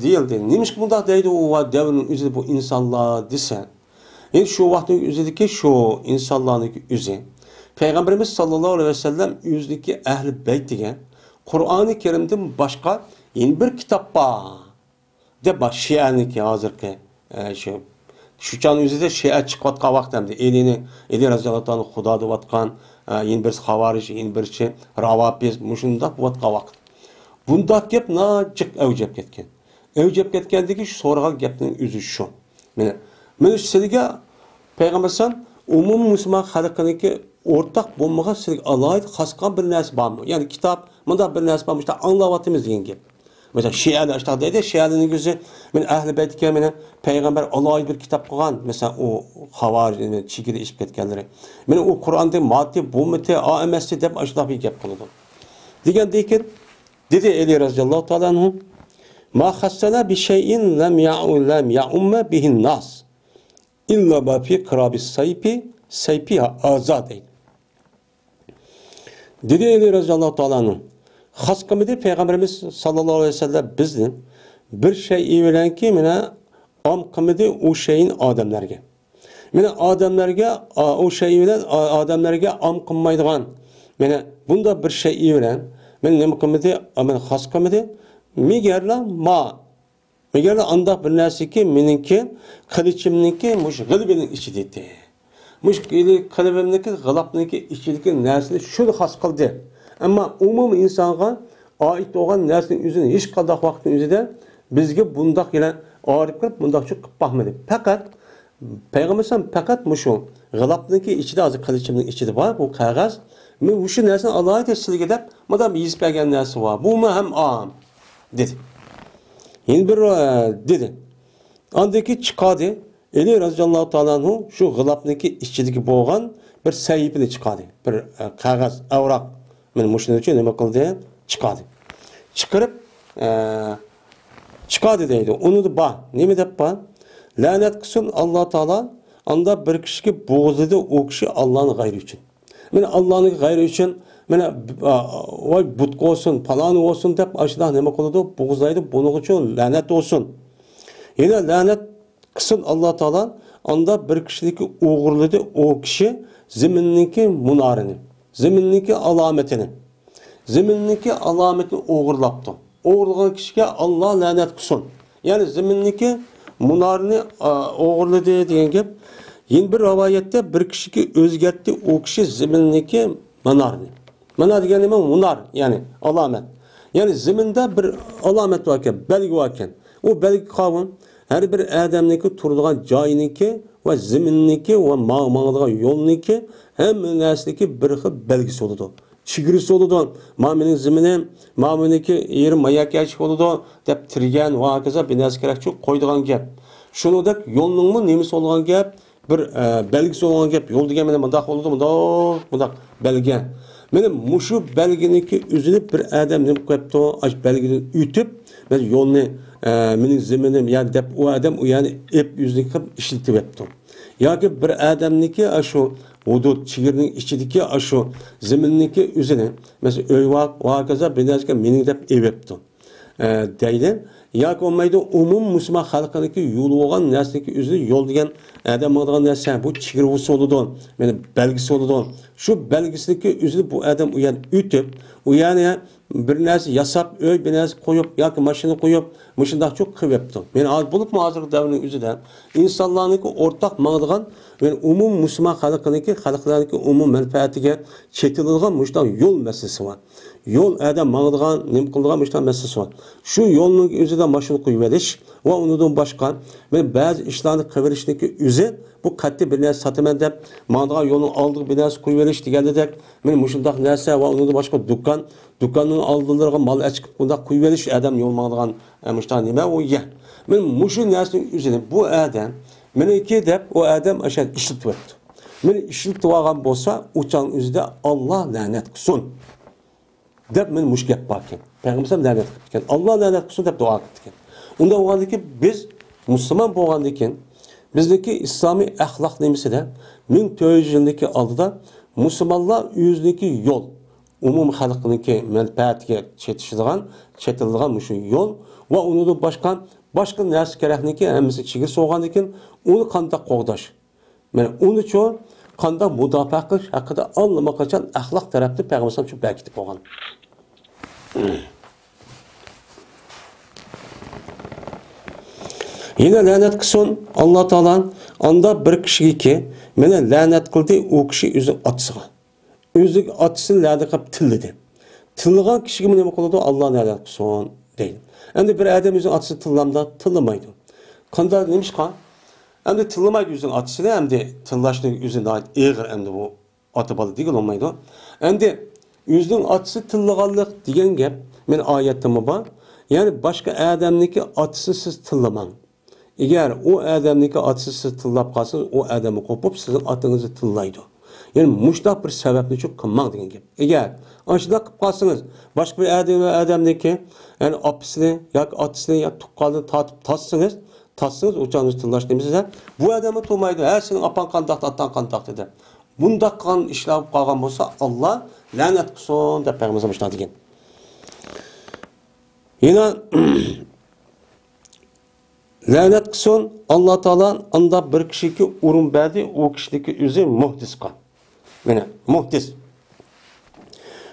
deyildi. Nimaga bunday deydi u davrning o'zida bu insonlar desa. Endi shu vaqtning o'zidagi shu insonlarning o'zi Peygamberimiz sallallohu alayhi ve sellem o'zidagi ahli baytiga Qur'oni Karimdan boshqa yeni bir kitap bor deb Shia'niki hozirgi shu chan o'zida Shia chiqayotgan vaqt hamda Eli raziyallohu anhu Xudo deyotgan yeni bir xavarij, yeni bir ravafiz mushunda bo'layotgan vaqt. Bunda gap nachiq avjab ketgan. Avjab ketgandagi shu so'rag'an gapning o'zi shu. Mana sizga payg'ambarsan umum musulmon xalqiniki o'rtaq bo'lmagan sizga alohida xosqan bir narsa bormi? Ya'ni kitob bunda bir narsa bormi? İşte anglayapmiz degan gap. Mesela Şialar işte deydi, Şialarning o'zi men ahli baytga meni payg'ambar alohida bir kitob qilgan. Mesela o xavarij chigida ishib ketganlari. Meni u Qur'onda mati bo'lmati, emasdi deb ashunday bir gap qiladi. Degandan keyin dedi Ali radhiyallohu ta'ala anhu ma khassana bi shay'in lam ya'umma bihin nas illa ma fi qirabis sayfi azad. Dedi Ali radhiyallohu ta'ala anhu xas qilmadi Peygamberimiz sallallohu alayhi vasallam bizni bir şey bilanki meni am qilmadi o şeyin odamlarga. Meni odamlarga o şey bilan odamlarga am qilmaydigan. Meni bunda bir şey bilan men nima qilmadi? Men xas qilmadi. Megerla anda bir narsaki meniki qilichimniki mush g'ilbining ichida edi. Mush qalbimniki g'alabniki ichidagi narsani shuni xas qildi. Ama umumiy insonga oid bo'lgan narsaning o'zini hech qanday vaqtning o'zida bizga bundaq yana orib qilib bundaqcha qilib baxmadi. Faqat payg'ambarsan faqat mushu g'alabniki ichida hozir qilichimning ichida bor bu qog'oz. Men o'sha narsani alohida sizga deb madam yezib bergan narsa bor. Bu ham am dedi. Yeni bir dedi. Andaki chiqadi. Eli radhiyallohu ta'ala anhu shu g'alabniki ichidagi bo'lgan bir sayfini chiqadi. Bir qog'oz, avroq. Men mushuni uchun nima qildi? Chiqadi. Chiqarib chiqadi deydi. Uni da ba, nima deb ba? La'nat qilsin Alloh taolo anda bir kishiga bo'g'izida o kishi Allohning g'ayri uchun. Men Allohning g'ayri uchun mana voy butqa olsun, paloni olsun deb ashida nima qiladi? Bo'g'izlaydi, buning uchun la'nat olsun. Yana la'nat qilsin Alloh taolo anda bir kishiniki o'g'irladi o kishi ziminniki munorini. Ziminniki alametini. Ziminniki alametini o'g'irlabdi. O'g'irlagan kishiga Alloh la'nat qilsin. Ya'ni ziminniki munarni o'g'irladi degan gap. Yeni bir rivoyatda bir kishiga o'zgartdi o kishi ziminniki munarni. Mana degan nima munar? Ya'ni alamet. Ya'ni ziminda bir alamet bor ekan, belgi bor ekan. O belgi qavun her bir odamniki turadigan joyiniki va ziminniki va ma'madigan yo'lniki hamma narsadagi bir xil belgisi bo'ladi. Chigirisi bo'ladi. Ma'mening ziminim, ma'meniki yerim mayakash bo'ladi deb tirgan va hokazo binas kerakchi qo'ydigan gap. Shuningdek yo'lningmi nemisi bo'lgan gap, bir belgisi bo'lgan gap. Yo'l degan mana bunday bo'ladi, bunday belgi. Mana mushu belginiki o'zini bir odam nima qo'yibdi, ash belgini o'tib, men yo'lni mening ziminim yani deb u odam u yani ep yüzlük qilib ishlatib yapti. Yoki bir odamniki shu hudud chigirning ichidagi shu ziminniki o'zini mesela uy va hokazo binasiga mening deb evibdi. Deydi. Yoki olmaydi umum musulmon xalqiniki yo'l bo'lgan narsadagi o'zini yo'l degan odam bo'lgan narsa bu chigir usulida, meni belgisi bo'ladi. Shu belgisidagi o'zini bu odam u yani o'tib, u yani bir narsa yasab, uy binasi qo'yib yoki mashina qo'yib, mushundaq çok qilibdi. Men hozir bo'libmi hozirgi davrning o'zida insonlarniki o'rtaq maqdigan va umum musulmon xalqlarniki umum manfaatiga chetiladigan mushundaq yo'l masalasi bor. Yo'l adam maqdigan, nim qiladigan mushundaq masalasi bor. Shu yo'lning o'zida mashina qo'yib berish va undan boshqa men ba'zi ishlarni qilishniki o'zi bu qat'iy bir narsa sotaman deb maqdigan yo'lning oldiga bir narsa qo'yib berish degandek men mushundaq narsa va undan boshqa do'konning oldilariga mol achib bunda qo'yib berish adam yo'l maqdigan mushundaq nima u ya. Men mushu narsaning o'zini bu adam meniki deb o adam ashad ishlatib o'tdi. Men ishlatib olgan bo'lsa, uçan o'zida Alloh la'nat qilsin deb men mush gap bor ekan. Payg'ambar la'nat qilgan. Alloh la'nat qilsin deb duo qilgan. Unda bo'lgandiki biz musulmon bo'lgandan keyin bizdagi islomiy axloq nemisida 1400 yildagi oldida musulmonlar o'ziniki yo'l, umum xalqniki manfaatiga chetilgan shu yo'l va uni boshqa narsa kerakniki hammasi chigir so'g'an ekan, uni qanday qo'g'dash. Mana uni uchun qanday mudofaa qilish haqida allaqachon axloq tarafda payg'ambar shu berkitib bo'lgan. Yine lanet qilsin Alloh taolo anda bir kishiga meni la'nat qildi, u kishi o'zi otisiga. O'zi otisini la'nat qilib tilladi. Tilgan kishiga nima qiladi? Alloh la'nat qilsin deydi. Endi bir odam o'zi otisini tillamda tillamaydi. Qanday nimishqa? Endi tillamaydi o'zining otisini, endi tillashni o'zini og'ir endi bu ota bola degan olmaydi. Endi o'zining otisi tillaganlik degan gap men oyatda bor. Ya'ni boshqa odamniki otisi siz tillamang. Eğer o adamniki atisi siz tillab qalsanız, o adamı qo'pib sizin atınızı tillaydı. Yani muştaq bir sebepni çok qilmang degan gap. Eğer aşıda qilib qalsanız, başka bir adamniki, yani apisini, yoki atisini, yoki tuqqanini tatib tatsınız, uçağınızı tillash demişsiniz. Bu adamı tulmaydı. Her senin apan qandaq, atan qandaq dedi. Bundaq qan işler qalgan bolsa, Allah la'nat qilsin deb Peygamberimiz shunday degan. Yine la'nat qilsin Alloh taolo anda bir kishiga urun berdi, o kishniki o'zi muhdisqa. Mana muhdis.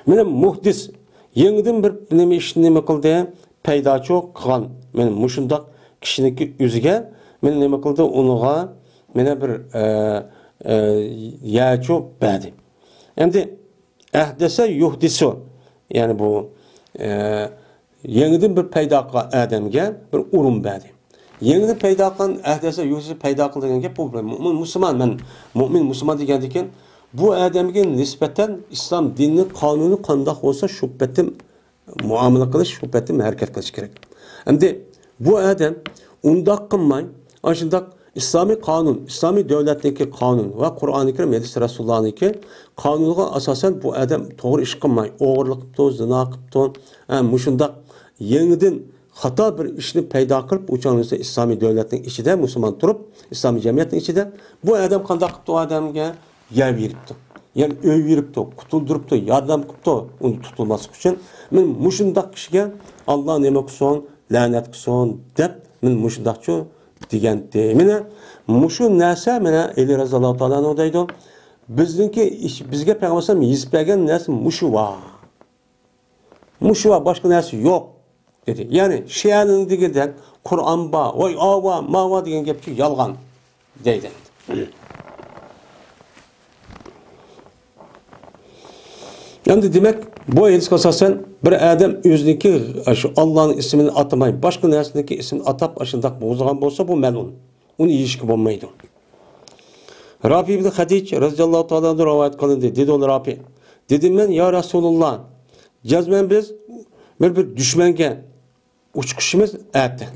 Mana muhdis yangidan bir nima ishni nima qildi? Paydochi qilgan. Mana mushundaq kishiniki o'ziga mana nima qildi? Unga mana bir yacho berdi. Endi ahdasa yuhdisu. Yani bu yangidan bir paydo qilgan odamga bir urun berdi. Yeni paydo qilgan ahdasa yuhdisu paydo qilgan gap bu musulmon, men mu'min musulmon degandikan, bu odamga nisbatan islom dini qonuni qanday bo'lsa shu bitim muomala qilish, shu bitim harakat qilish kerak. Endi bu odam undoq qilmay, ashundoq islomiy qonun, islomiy davlatniki qonun va Qur'oni Karim hadis Rasulullah'niki qonuniga asosan bu odam to'g'ri ish qilmay, o'g'irlik qildi, zina qildi, mushundoq yangidan xato bir ishni paydo qilib, o'changizda islomiy davlatning ichida musulmon turib, islomiy jamiyatning ichida bu odam qanday qilibdi, odamga yer beribdi. Yani öy veribdi, qutuldiribdi, yordam qilibdi, uni tutilmaslik uchun. Men mushundaq kishiga Alloh nima qilsin, la'nat qilsin deb men mushundaqchi degandi. Mana mushu narsa mana Ali raziyallohu taolo deydi. Bizga payg'ambar yezib bergan narsa mushu va. Mushu va boshqa narsa yo'q dedi. Yani Şia'nın degan Qur'on ba, voy ava, mava degan gapchi yolg'on deydi. Yani demek bu hadisga asosan bir adam o'ziniki shu Allohning ismini atamay, boshqa narsaniki ismini atab ashundaq bo'zgan bo'lsa bu mal'un. Uni yeyishga bo'lmaydi. Rafi ibn Hadij radhiyallohu ta'ala rivoyat qilindi. Dedi ol Rafi. Dedim men ya Rasululloh, jazman biz bir dushmanga uchiqishimiz ati.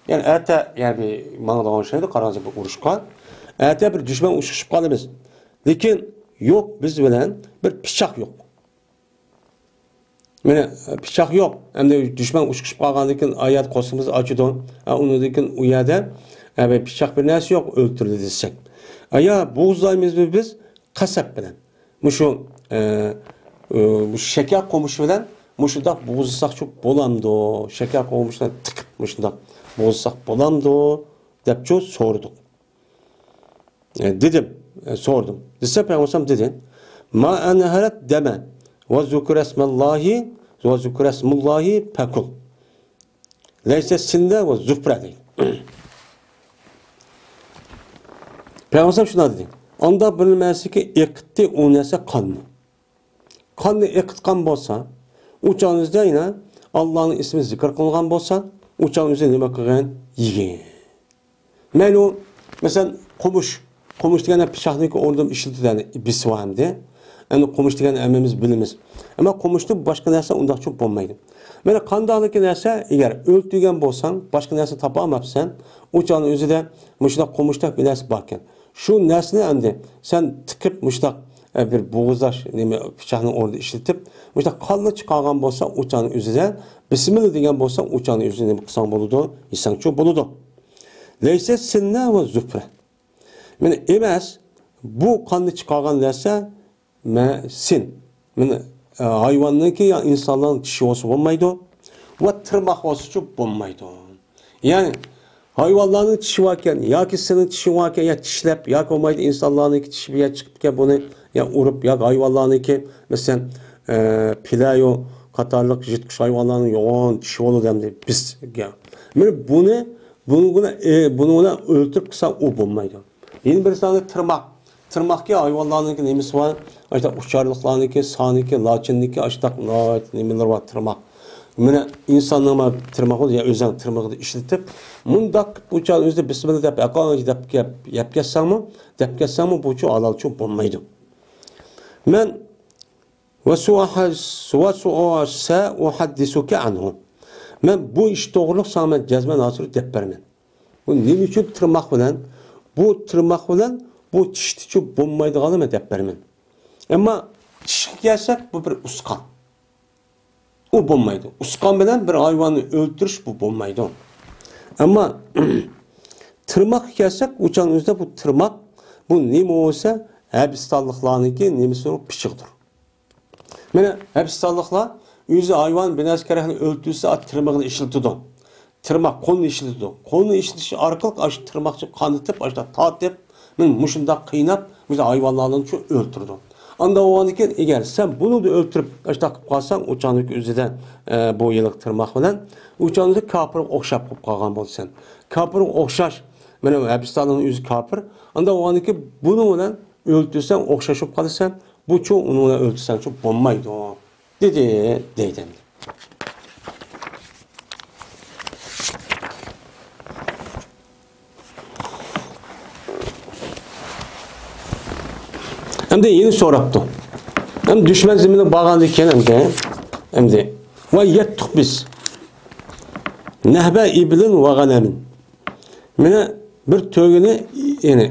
Yani ati yani mana degan şeydi, qarangchi bir urushqa. Ati bir dushman uchiqishib qolamiz. Lekin yo'q, biz bilan bir pichoq yo'q. Mana pichoq yo'q. Endi dushman uchiqishib qolgandan keyin oyat qosimiz ochdi. Undan u yerda pichoq bir narsa yo'q, o'ltirdi desek. Aya bo'g'izlaymiz biz qasab bilan. Mushu bu shakar qo'mish bilan mushundaq bo'g'izsaqchi bo'lamdi. Shakar qo'mishdan tiqib mushundaq bo'g'izsaq bo'lamdi debchi so'rdik. Dedim, sordum. Desa payg'ambar dedi: "Ma anharat dama ve zukrasmallahi ve zukrasmullahi fakul. Leyse sinde ve zufra değil." Peygamber şuna dedi. Onda bilinmesi ki ekti oynasa kanlı. Kanlı ekitkan bolsa, uçağınızda yine Allah'ın ismi zikr kılgan bolsa, uçağınızda ne bakıgan yiyin. Melu mesela komuş degen pişahniki orada işildi yani bisvamdi. Yani komuş degen ememiz bilimiz. Ama komuştu başka narsa undaq çok olmaydı. Mana qandaqliki narsa eğer öldürgen bolsan, başka narsa tapamapsan, uçağın özü de muşdaq komuşdaq bir narsa barken. Şu narsani endi sen tiqib muşdaq bir bo'g'izlash nima pichoqni orada ishlatib, muşdaq qonli chiqargan bolsa, uçağın özü de bismillah degan bolsa, uçağın özü nima qilsang bo'ladi, yesangchi bo'ladi. Leysa sinna va zufra. Mana emas, bu qonni chiqargan narsa sin. Mana hayvonniki ya insonlarning tishi olsa bo'lmaydi va tirmoq olsa bo'lmaydi. Ya'ni hayvonlarning tishi varken yoki sening tishing varken ya tishlab yoki bo'lmaydi insonlarniki tishi ya chiqibga buni ya urib yoki hayvonlarniki masalan pilayo qatorliq yirtqich hayvonlarning yo'g'on tishi bo'ladi hamda bizga. Mana buni o'ltirib qilsam u bo'lmaydi. Yana bir soni tirmoq. Tirmoqga hayvonlarniki nemasi bor? Ayta ucharliqlarniki, soniki, lochinniki, ashtaq nimalar bor tirmoq. Mana insonning tirmog'i ya o'zing tirmog'ida ishlatib, mundaq uçar o'zida bismillah deb aqoji deb yap ketsangmi bu chu halol chu bo'lmaydi. Men vasu'asa uhaddisuka anhu. Men bu ish to'g'riliq sana jazman hozir deb beraman. Bu nima uchun tirmoq bilan bu tishni chu bo'lmaydiganini deb beraman. Ammo tishga kelsak bu bir usqon. U bo'lmaydi. Usqon bilan bir hayvonni o'ldirish bu bo'lmaydi. Ammo tirmoq kelsak, o'chan o'zida bu tirmoq bu nima bo'lsa, habistonliklarniki nimasi pichiqdir. Mana habistonliklar o'zi hayvon binaskarani o'ldirsa, tirmoqni ishlatadi. Tirmoq qo'lni ishlatadi. Qo'lni ishlatish orqali ash tirmoqni qanitib, ashda tortib, men mushunda qiynab, o'zi hayvonlarni chu o'ldirdi. Anda o'g'anikin eğer sen bunu da öldürüp açtaqıp qalsan, uçanlık özüdə bu yılıq tırmaq bilan uçanlık kapırıq oxşap qalğan bolsan. Kapırıq oxşaş, mana Həbistanın özü kapır. Anda o'g'anikin bunu bilan öldürsən, oxşaşıb qalsan, bu ço onu bilan öldürsən ço bo'lmaydi. deydi. Hem de yeni soraptı. Hem düşman zemine bağlandıkken hem de ve yettuk biz nehbe iblin ve ganemin. Mine bir tövgünü yani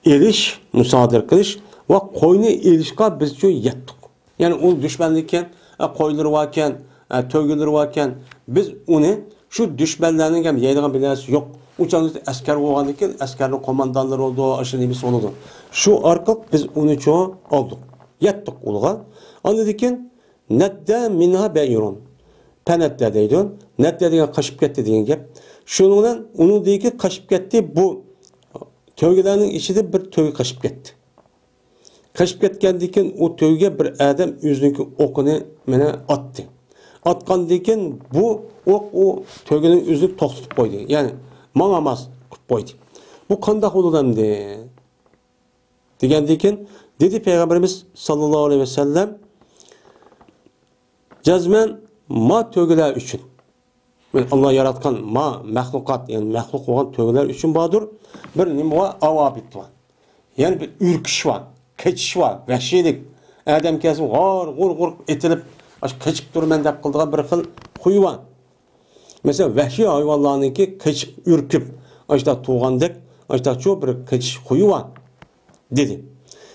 eliş, musadir kılış ve koyunu elişka biz şu yettuk. Yani o düşmanlıkken, koyları varken, tövgüleri varken biz onu şu düşmanlarının hem yaydıgan bilası yok. Uçanızda asker olgandıkken askerlik komandanlar oldu, aşırı neymiş oldu. Şu arkalık biz onu çoğu aldık. Yettik uluğa. Anladıkken nedde minha beyrun. Penette deydi. Nedde diye kaçıp gitti diyen gep. Şununla onu diye ki kaçıp gitti bu tövgelerinin içinde bir tövge kaçıp gitti. Kaçıp gitkendikken o tövge bir adam yüzündeki okunu mene attı. Atkan diyen bu ok o tövgenin yüzünü toxtutup koydu. Yani manamaz koydu. Bu kandak oludan de. Degendiyken dedi Peygamberimiz sallallahu aleyhi ve sellem cezmen ma tövgeler üçün. Allah yaratkan ma mahlukat yani mahluk olan tövgeler üçün badır. Bir nima var? Avabit var. Yani bir ürküş var. Keçiş var. Vahşilik. Adam kesim g'or etilip keçip durman deb qildigan bir xil huy var. Mesela vahşi hayvanlarniki keçip ürküp açta tuğandek açta çok bir keçiş huyu var dedi.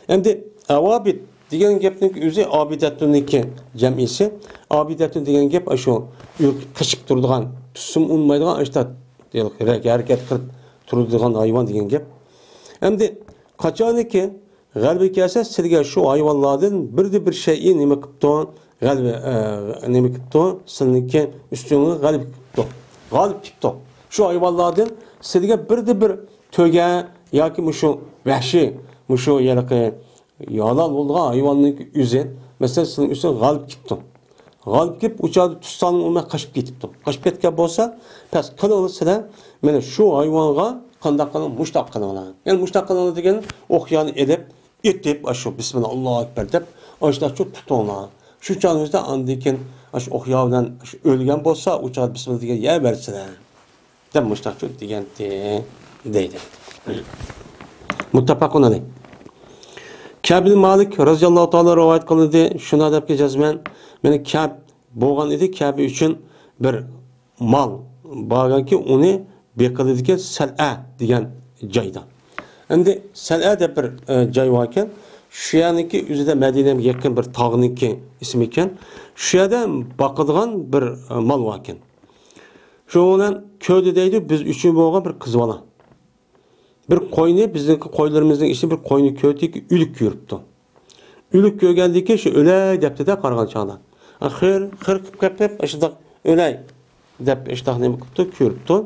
Hem de avabit degan gapning o'zi abidatniki jamisi. Abidatun degan gap shu qichib turadigan, tusum unmaydigan ashta harakat qilib turadigan hayvon degan gap. Hem de qachoniki g'albi kelsa sizga shu hayvonlardan bir şeyi nima qilibdi? G'albi nima qilibdi? Sizniki ustunga g'alib qilibdi. Şu hayvanlardan sizga bir töge yoki shu vahshiy şu yaraqi yalal bo'lgan hayvonning o'zi masalan sizning uchun g'alib ketdi. G'alib kelib uçarda tutsan uni qochib ketibdi. Qochib ketgan bo'lsa, past qilinglar mana shu hayvonga qanday qilib mushtaq qilinglar. Yani mushtaq qilinglar degan o'qyani edib, etib shu bismillah Allohu akbar deb ashta tutinglar. Shu chog'ingizda andikin shu o'qya bilan o'lgan bo'lsa, uçar bismillah degan yer bersinlar. Deb mushtaq degan deydi. Muttafaqun alayh. Kabil Malik raziyallohu ta'ala rivoyat qildi. Shuna debki jazman meni Kab bo'lgan edi. Kabi uchun bir mal borganki uni beqiladigan Sal'a degan joydan. Endi Sal'a deb bir joy bor ekan. Shu yerniki o'zida Madinaga yaqin bir tog'niki ismi ekan. Shu yerda boqadigan bir mal bor ekan. Shu bilan ko'di deydi biz uchun bo'lgan bir qiz bola. Bir qo'yni bizning qo'ylarimizning ichi bir qo'yni ko'tiki ülük yuribdi. Ülük görgəndiki şu ölay depti de qarğan çağda. Xır qıp aşıdaq ölay dep eştaq nemi qıptı, körüptü.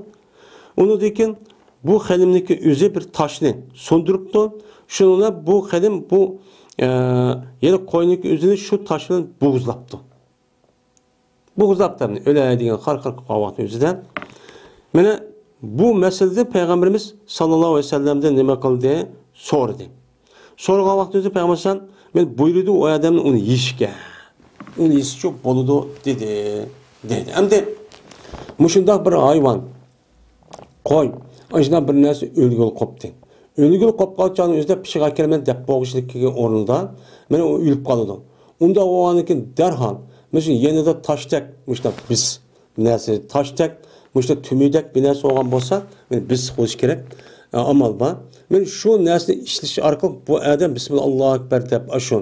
Onu dekin bu xelimdeki üzü bir taşını sonduruptu. Şununla bu xelim bu yani koynudaki üzünü şu taşını buğuzlaptı. Buğuzlaptı. Ölay degen xar qavaqtı üzüden. Mene bu meselede Peygamberimiz sallallahu aleyhi ve sellem'den neme kıldı sordu. Sorgan vaxtında Peygamber men buyurdu o adamın onu yiyişke. Onu yiyişi çok boludu dedi. Hem de muşundaq bir hayvan qo'y ajna bir narsa o'lgul qopdi. O'lgul qopqanchani o'zida pishiga kelmen deb bo'g'ishlikka o'rnida men u o'lib qoladi. Unda o aniki darhol mesela yanında taştak muşta biz narsa taştak muşta tümüdak bir narsa olgan bo'lsa men biz qo'yish kerak. Amal bor. Men shu narsani ishlash orqali bu odam bismillah akbar deb ashu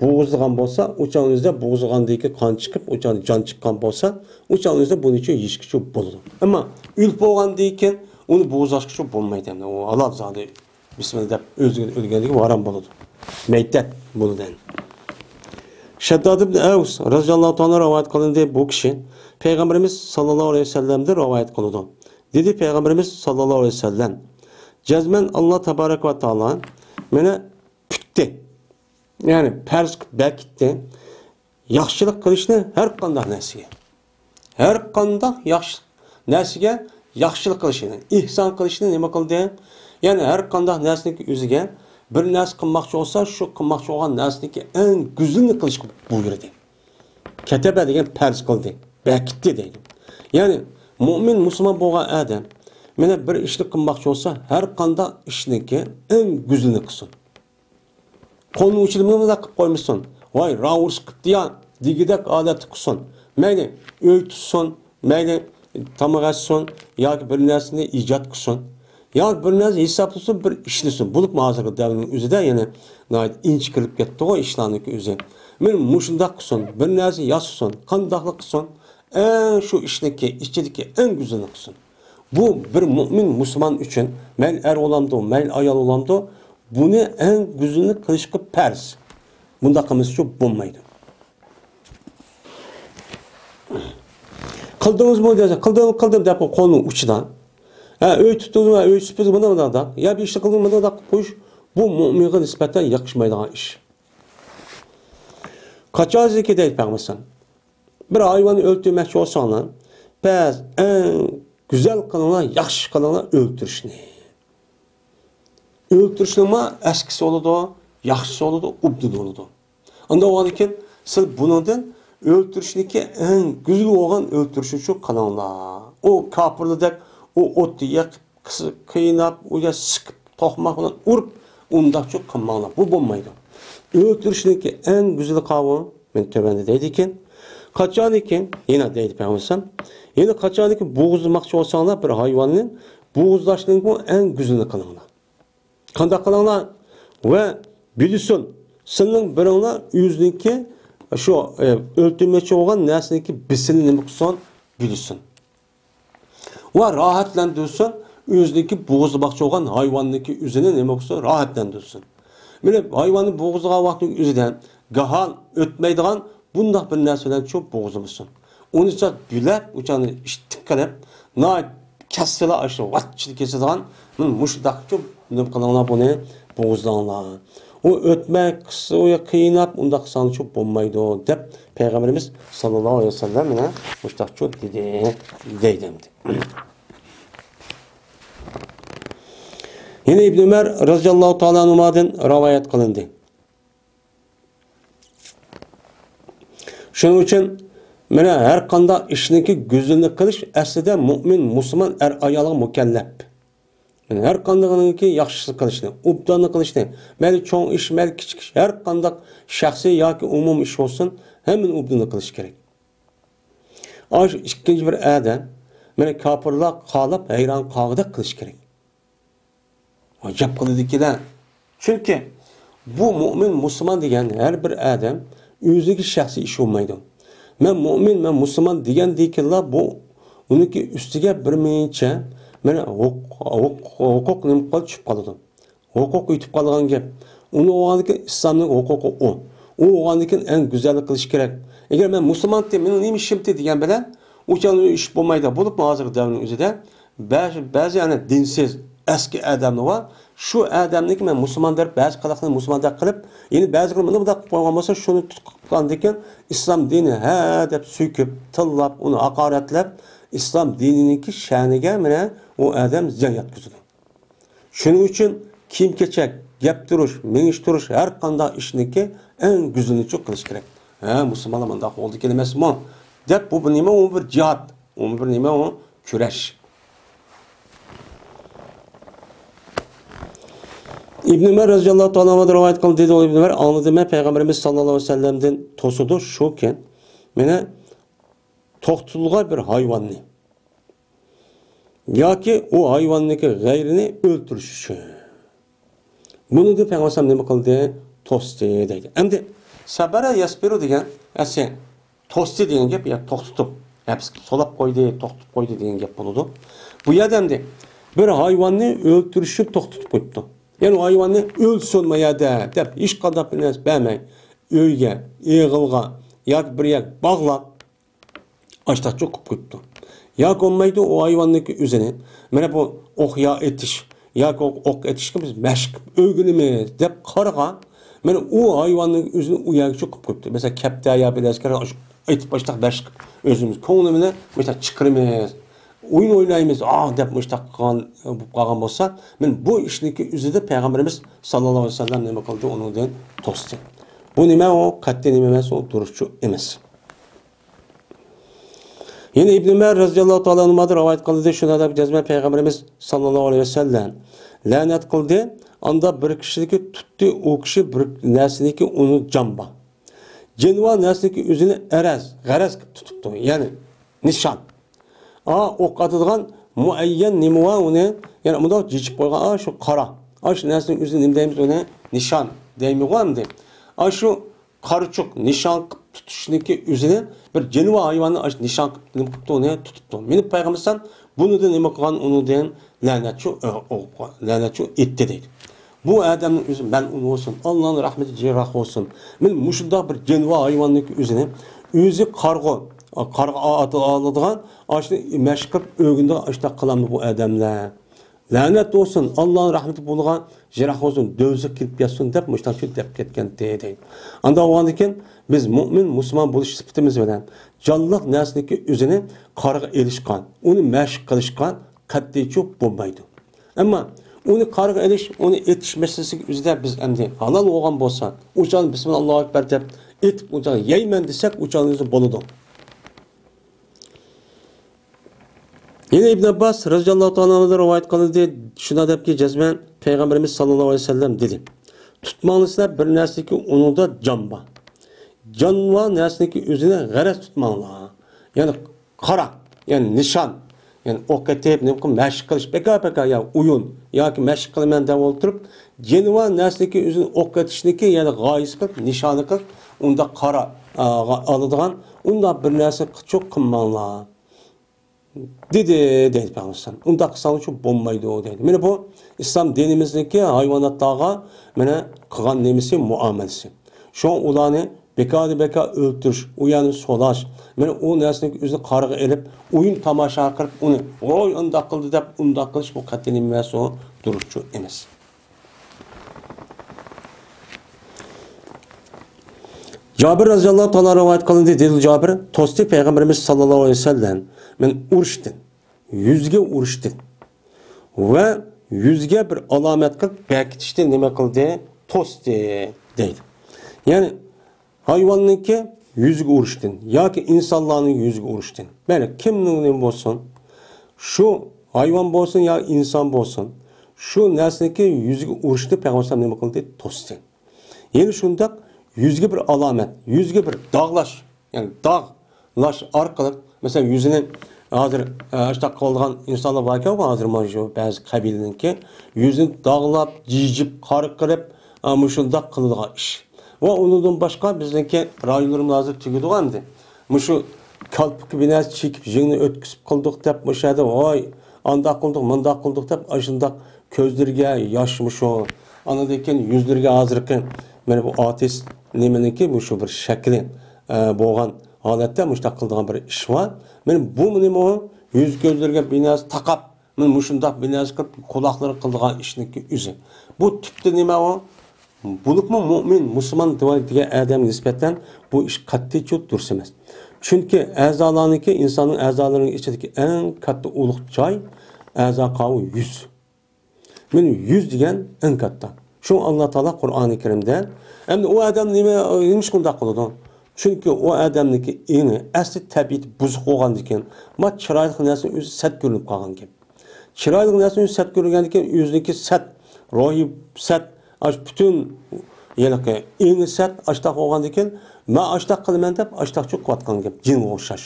bo'g'izlagan bo'lsa, o'chaningizda bo'g'izlagandagi qon chiqib, o'chan jon chiqqan bo'lsa, o'chaningizda buning uchun yeyishga bo'ladi. Ammo o'lib bo'lgandan keyin uni bo'g'izlashga bo'lmaydi. U halol zodi bismillah deb o'lgandagi harom bo'ladi. Maytat bo'ladi. Shaddad ibn Aws radhiyallohu ta'ala rivoyat qilindi bu kishi Peygamberimiz sallallohu alayhi vasallamdan rivoyat qildi. Dedi Peygamberimiz sallallohu alayhi vasallam Cezmen Allah tabarak ve taala mene pütte yani pers belkitte yaxşılık kılışını her qandaq nasiga. Her qandaq nasiga yaxşılık kılışını, ihsan kılışını nima qildi? Yani her qandaq nasiniki o'ziga bir narsa qilmoqchi olsa, shu qilmoqchi olgan nasiniki eng güzlini qilishga buyurdi. Ketebe degan pers qildi, belkitti deydi. Yani mu'min musulmon bo'lgan odam Mene bir işlik qilmoqchi olsa, her qanda işniki en güzlini qilsin. Qo'lni uchilimini da qilib qo'ymasin. Voy, ravurs qildi ya, digidek odat qilsin. Mayli, uy tutsin, mayli tamoq açsin yoki bir narsani ijod qilsin. Yoki bir narsa hisoblasin, bir ishlasin. Bo'lib hozirgi davrning o'zida yana inch kirib ketdi o ishlarning o'zi. Men mushundaq qilsin, bir narsa yozsin, qandoqlik qilsin, shu ishniki ichidagi eng güzlini qilsin. Bu bir mümin Müslüman için men er olamdı, men ayal olamdı. Bunu en güzlünü kılışkı pers. Bunda kımız çok bulmaydı. Kıldınız mı diyecek? Kıldım deyip konu uçudan. Öy tuttuğunu, öy süpürdü bana da. Ya bir işte kıldın bana da koş. Bu mümin'e nispeten yakışmaydığı iş. Kaçar zeki değil peygamber. Bir hayvanı öldürmekçi olsan pes en güzel kılına, yaxşı kılına öldürüşünü. Öldürüşünü ama eskisi oludu, yaxşısı oludu, ubdudu oludu. Onda o anıken, siz bunun öldürüşünü en güzel olan öldürüşü çok kılınla. O kapırlıdak, o otu yakıp, kıynap, o ya sıkıp, toxmak falan urup, ondan çok kılmalı. Bu bulmaydı. Öldürüşünü en güzel kavun, ben tövbende deydiken, kaçan iken, yine deydi Peygamber. Yine kaçan iken boğuzlamakçı olsanlar bir hayvanın boğuzlaştığının en güzelini kılınlar. Kandak kılınlar ve bilirsin, senin birinle yüzündeki şu öldürmekçi olan nesindeki bisilini ne kılsan bilirsin. Ve rahatlandırırsın, yüzündeki boğuzlamakçı olan hayvanındaki yüzüne ne kılsan rahatlandırırsın. Böyle hayvanın boğuzlağı vaktin yüzünden gahal ötmeydiğen bundaq bir narsadan çok boğuzlamışsın. Onu için bilep, uçanı iştikkalep, nait kessela aşırı vatçılık kesediğen, muşdaq çok nöpkanağına bunu boğuzlanlar. O ötmek, kısıya kıynap, ondaq sanı çok bulmaydı o, deyip Peygamberimiz sallallahu aleyhi ve sellem muşdaq çok deydemdi. Yine İbn Ömer radıyallahu ta'ala anhumadan rivayet kılındı. Şunun için mene her kanda işindeki güzlünü kılış aslında mümin, Müslüman ayalığı mükellep. Yani her kandaki yaxşısı kılışını, ubdanı kılışını, meli çoğun iş, meli küçük iş, her kandak şahsi yoki umum iş olsun, hemen ubdanı kılış gerek. Aş ikinci bir adam, mene kapırla kalıp, hayran kağıda kılış gerek. Acayip kılıdı ki de. Çünkü bu mümin, Müslüman diyen her bir adam, özüdeki şahsi iş olmaydı. Men mümin, men Müslüman diyen deykenler bu, onunki üstüge bir meyince, men hukuk nemi kalıp çıkıp kalıdı. Hukuk ütüp kalıgan gep. Onu o anki İslam'ın hukuku o. O oğanlıkın en güzellik kılış gerek. Eğer ben Müslüman deyim, benim neymişim degan bilen o canlı iş bulmaydı. Bulup mu hazır devrin üzerinde bazı yani dinsiz eski adamlar var. Şu adamlık ben Müslüman der, bazı kadakını Müslüman der kılıp, yine bazı kılımını bu da koyamasa şunu tutuklan deyken İslam dini he deyip söküp, tillap, onu hakaretlep, İslam dinininki şanıga mene o adam ziyan yatkızdı. Şunun için kim keçek, gap duruş, meniş duruş, her kanda işiniki en güzelini çok kılış gerek. He Müslümanlar manda oldu kelimesi mi? Deyip bu nime o bir cihat, o bir nime o küreş. İbn Ömer radıyallahu ta'ala rivayet kıldı dedi İbn Ömer anladı men Peygamberimiz sallallahu aleyhi ve sellem'den tosudu şuken mene toktulga bir hayvanni yoki o hayvanniki gayrini öldürüş üçün. Bunu da Peygamber nima qildi? Tosti deydi. Endi sabara yasbiru degan asi tosti degan gap ya to'xtatib, hepsi solab qo'ydi, to'xtatib qo'ydi degan gap bo'ladi. Bu yerda endi bir hayvonni o'ldirishib to'xtatib qo'yibdi. Yani o hayvanı ölsün mü ya da hiç kadar bilmez vermeyin. Öyge, eğilga, yak bir yak bağlap açtak çok kupkuttu. Yak olmaydı o hayvanlık üzerine. Mene bu okya etiş, yak ok etiş ki biz meşk, övgünümüz deyip karga. Mene o hayvanlık üzerine uyak çok kupkuttu. Mesela kepte ya bir esker etip baştak meşk özümüz. Konumuna mesela çıkırımız. Oyun oynayımız, deyip müştak qalgan bolsa, men bu işniki üzerinde Peygamberimiz sallallahu aleyhi ve sellem nima qildi, onundan to'sdi. Bu nima o qat'iy nima emas, o duruşçu emas. Yine İbn Ömer radıyallahu ta'ala anhu'dan rivayet qildi, shunda da jazma Peygamberimiz sallallahu aleyhi ve sellem la'nat qildi, anda bir kishiniki tutdi, o kishi bir narsaniki uni jamba. Jenva narsaniki o'zini g'araz tutibdi, ya'ni nishon. Ok atıdığan muayyen nimuva onu yani bunu cicip koygan şu kara. Şu nesin üzerinde nimdeyimiz onu nişan deyimi koyam deyim. Şu karıçuk nişan tutuşundaki üzerine bir cenuva hayvanı nişan tuttu onu tuttu. Benim peygambersen bunu da nime koygan onu deyin lanetçu etti deydi. Bu adamın üzerine ben onu olsun Allah'ın rahmeti cerrah olsun. Ben muşunda bir cenuva hayvanlık üzerine üzü kargo adı alıdığan aşını meşgul ögünde aşta kılamdı bu adamlar. Lanet olsun Allah'ın rahmeti bulgan cerrah olsun dövzü kilip yatsın deyip müştakil deyip ketken deydi. Anda o andiken biz mümin Müslüman buluş sıfatımız veren canlılık nesindeki üzerine karga erişkan, onu meşgul kılışkan katli çok bulmaydı. Ama onu karga eriş, onu etiş meselesi üzerinde biz emdi halal olgan bolsa, uçağın Bismillahirrahmanirrahim ekber deyip etip uçağın yeymen desek uçağınızı boludu. Yine İbn Abbas radıyallahu ta'ala rivayet kıldı. Şuna deyip ki cezmen Peygamberimiz sallallahu aleyhi ve sellem dedi. Tutmanızda bir nesneki onu da camba. Canva nesneki üzerine garaz tutmanlar. Yani kara, yani nişan, yani ok etip ne bileyim meşk kılış, beka ya uyun, ya ki meşk kılmen dev oturup, canva nesneki üzerine ok etişindeki yani gayis kılıp, nişanı kılıp, onda kara alıdığan, onda bir nesneki çok kımmanlar. Dedi Peygamber. Unda kısalı çok bombaydı o dedi. Mene bu İslam dinimizdeki hayvanatlarga mene kılgan nemisi muamelesi. Şu an ulanı beka öldürüş, uyanı solaş. Mene o nesneki üzerine kargı elip, oyun tamaşa kırıp onu oy unda kıldı deyip unda kılış bu katli nemesi o duruşçu emas. Cabir radıyallahu ta'ala rivayet kılındı dedi Cabir. Tosti Peygamberimiz sallallahu aleyhi ve sellem men uruşdin. Yüzge uruşdin. Ve yüzge bir alamet kılıp bekitişte nime kıldı? Tosti deydi. Yani hayvanınki yüzge uruşdin. Ya ki insanların yüzge uruşdin. Böyle kimliğinin olsun, şu hayvan olsun ya insan olsun, şu nesneki yüzge uruştu Peygamber nime kıldı? Tosti. Yani şundak yüzge bir alamet, yüzge bir dağlaş, yani dağlaş arkalık, mesela yüzünün hazır işte kaldıgan insanlar varken o hazır manjı bazı kabileninki yüzünü dağlap, cicip, karıkırıp, muşunda kıldığı iş. Ve ondan başka bizdenki rayonlarımız hazır tügüdüğandı. Muşu kalp gibi çekip, jingni ötküsüp kıldık deyip, muşada vay, anda kıldık, mında kıldık deyip, aşında közlerge yaşmış o. Anadayken yüzlerge hazırken, yani bu ateist nimeniki bu şu bir şekli bo'lgan holatda mushtaq qiladigan bir ish bor. Men bu nima o yüz gözlerge binası taqab, men mushundaq binası qilib quloqlari qiladigan ishniki o'zi. Bu tipda nima o? Bulukmu mu'min, musulmon degan odam nisbatan bu ish qat'iy durus emas. Chunki a'zolarniki insonning a'zolarining ichidagi eng katta ulug' joy a'zo qavu 100. Men 100 degan eng katta. Shu Alloh taolo Qur'oni Karimda endi u odam nima shunday qiladi? Chunki u odamniki eni asli tabiat buzuq bo'lgan ekan. Ma chiroyli narsa o'zi sat ko'rinib qolgan gap. Chiroyli narsa o'zi sat ko'rgan ekan, o'ziniki sat, ro'yi sat, bütün yelaki eni sat ashtaq bo'lgan ekan, men ashtaq qilaman deb ashtaqchi qotgan gap, jin o'xshash.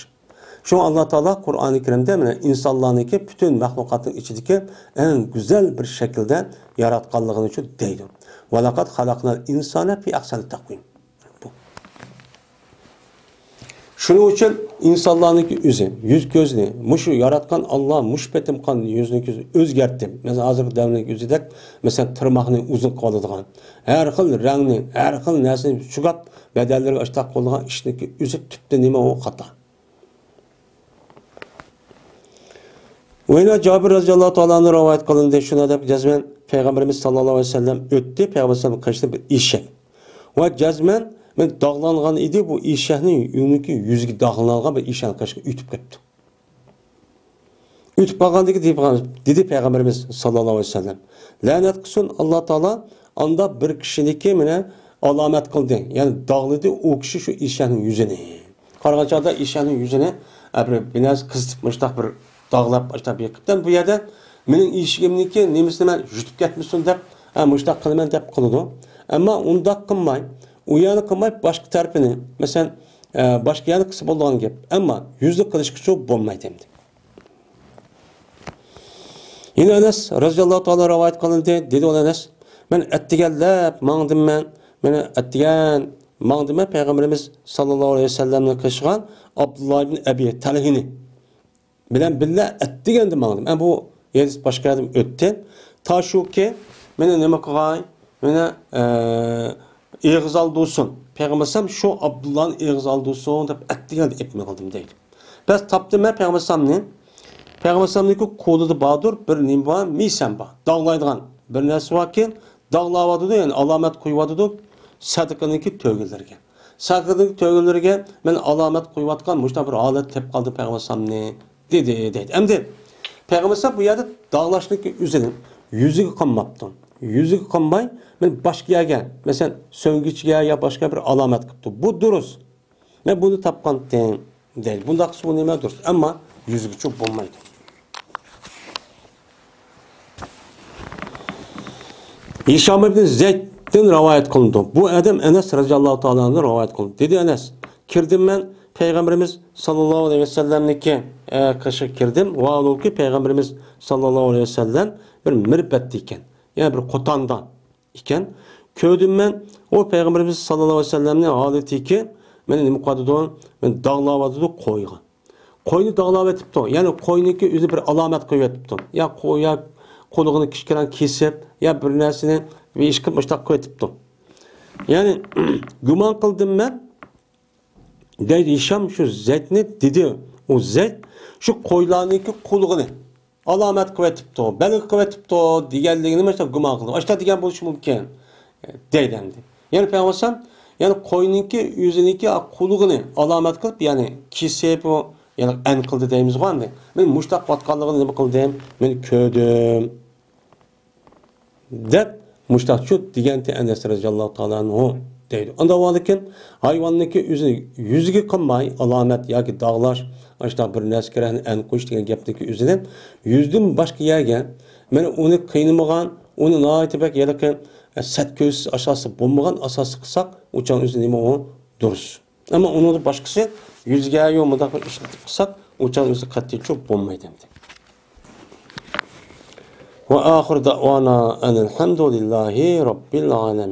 Şu Allah Teala Kur'an-ı Kerim'de insanlarniki bütün mahlukatın içindeki en güzel bir şekilde yaratkanlığını için deydi. وَلَقَدْ خَلَقْنَا الْاِنْسَانَ فِي اَحْسَنِ تَقْوِيمٍ. Şunun için insanlarniki yüzü, yüz gözünü, muşu yaratkan Allah, muş betim kan yüzünü özgerttim. Mesela hazır devlet yüzüdek, mesela tırmağını uzun kalıdığın, her xil rengini, her xil nesini şugat, bedelleri açtak kolığın işindeki yüzü tüpte nime o kata. Oyna Cabir radıyallahu ta'ala'nın rivayet kılındı. Şuna da cezmen Peygamberimiz sallallahu aleyhi ve sellem öttü. Peygamberimiz kaçtı bir işe. Ve cezmen ben dağlangan idi bu işenin yönüki yüzü dağlangan bir işenin kaçtı ütüp gitti. Ütüp bakandaki dedi Peygamberimiz sallallahu aleyhi ve sellem. Lanet kılsın Allah Teala anda bir kişiniki mine alamet kıldı. Yani dağladı o kişi şu işenin yüzünü. Kargaçada işenin yüzünü biraz kızıtmıştak bir dağlap açtaq yıkıptan bu yerda mening eshigimniki nemisini men yutib ketmasin deb mushtaq qilaman deb qiladi. Ammo undaq qilmay, u yerni qilmay boshqa tarafini, masalan, boshqa yerni qilsa bo'ladigan gap. Ammo yuzlik qilishga shu bo'lmaydi endi. Yine Anas radhiyallohu ta'ala rivoyat qilindi, dedi Anas, men attigallab mangdim meni attigan mangdim Payg'ambarimiz sallallohu alayhi vasallamni qilgan Abdullah ibn Abi Talhini bilen billa ettigendi mağdım. Bu yeriz başka adım öttü. Ta şu ki mene neme kılay, mene eğizal dursun. Peygambersem şu Abdullah'ın eğizal dursun deyip ettigendi etme kıldım değil. Ben taptım ben Peygambersem'deki kolu da bağdır, bir nim var, misem var. Dağlaydıgan bir nesi var ki dağlavadı da yani alamet koyuvadı sadıkınınki tövgülerge. Sadıkınınki tövgülerge ben alamet koyuvatkan muşta bir alet tep kaldı Peygambersem'ni. Dedi. Hem de Peygamber bu yerde dağlaştaki üzerine yüzü kanmaptı. Yüzü kanmay ben başka yerge mesela söngüç ya başka bir alamet kıptı. Bu duruz. Ne bunu tapkan değil. Bunda kısmı neme duruz. Ama yüzü çok bulmaydı. Hişam ibn Zeyd'den rivayet kılındı. Bu adam Enes radıyallahu ta'ala'nın rivayet kılındı. Dedi Enes, kirdim ben Peygamberimiz sallallahu aleyhi ve sellem'deki kaşı kirdim. Vaal ki Peygamberimiz sallallahu aleyhi ve sellem bir mirbetti iken. Yani bir kotandan iken. Köydüm ben o Peygamberimiz sallallahu aleyhi ve sellem'nin haleti ki beni mukaddedon ben dağlavadı koygan. Koyunu dağlavatipti. Yani koyunki yüzü bir alamet koyuvatipti. Ya koya koluğunu kişkiren kesip ya bir nersini bir iş kılmıştak koyuvatipti. Yani güman kıldım ben. Deydi Hişam şu Zeyd'ni dedi. O Zeyd şu koylarınki kuluğunu alamet kıvetipti o. Beni kıvetipti o diğerliğini mesela güman kıldım. Açta diyen buluşu mümkün. Deydendi. Yani Peygamber yani koyunki yüzünki kuluğunu alamet kılıp yani kesip o yani en kıldı deyimiz var mı? Ben muştak vatkanlığını ne kıldım? Ben köydüm. Dep muştakçı diğenti Enes radıyallahu ta'ala'nın deydi. Onda varken hayvanniki yüzüge kanmay alamet yoki dağlar açta bir naskerani en qo'sh degan gapdagi o'zidan yüzdün başka yerga men uni qiynamagan, uni noitibak yoki sat ko'z asosi bo'lmagan asosi qilsak, o'chan o'zi nima u durus. Ammo uni boshqasi yüzga yo mudaq ishlatib qilsak, o'chan o'zi qat'iy cho'p bo'lmaydi endi. Va oxir da'vana alhamdulillahi robbil alamin.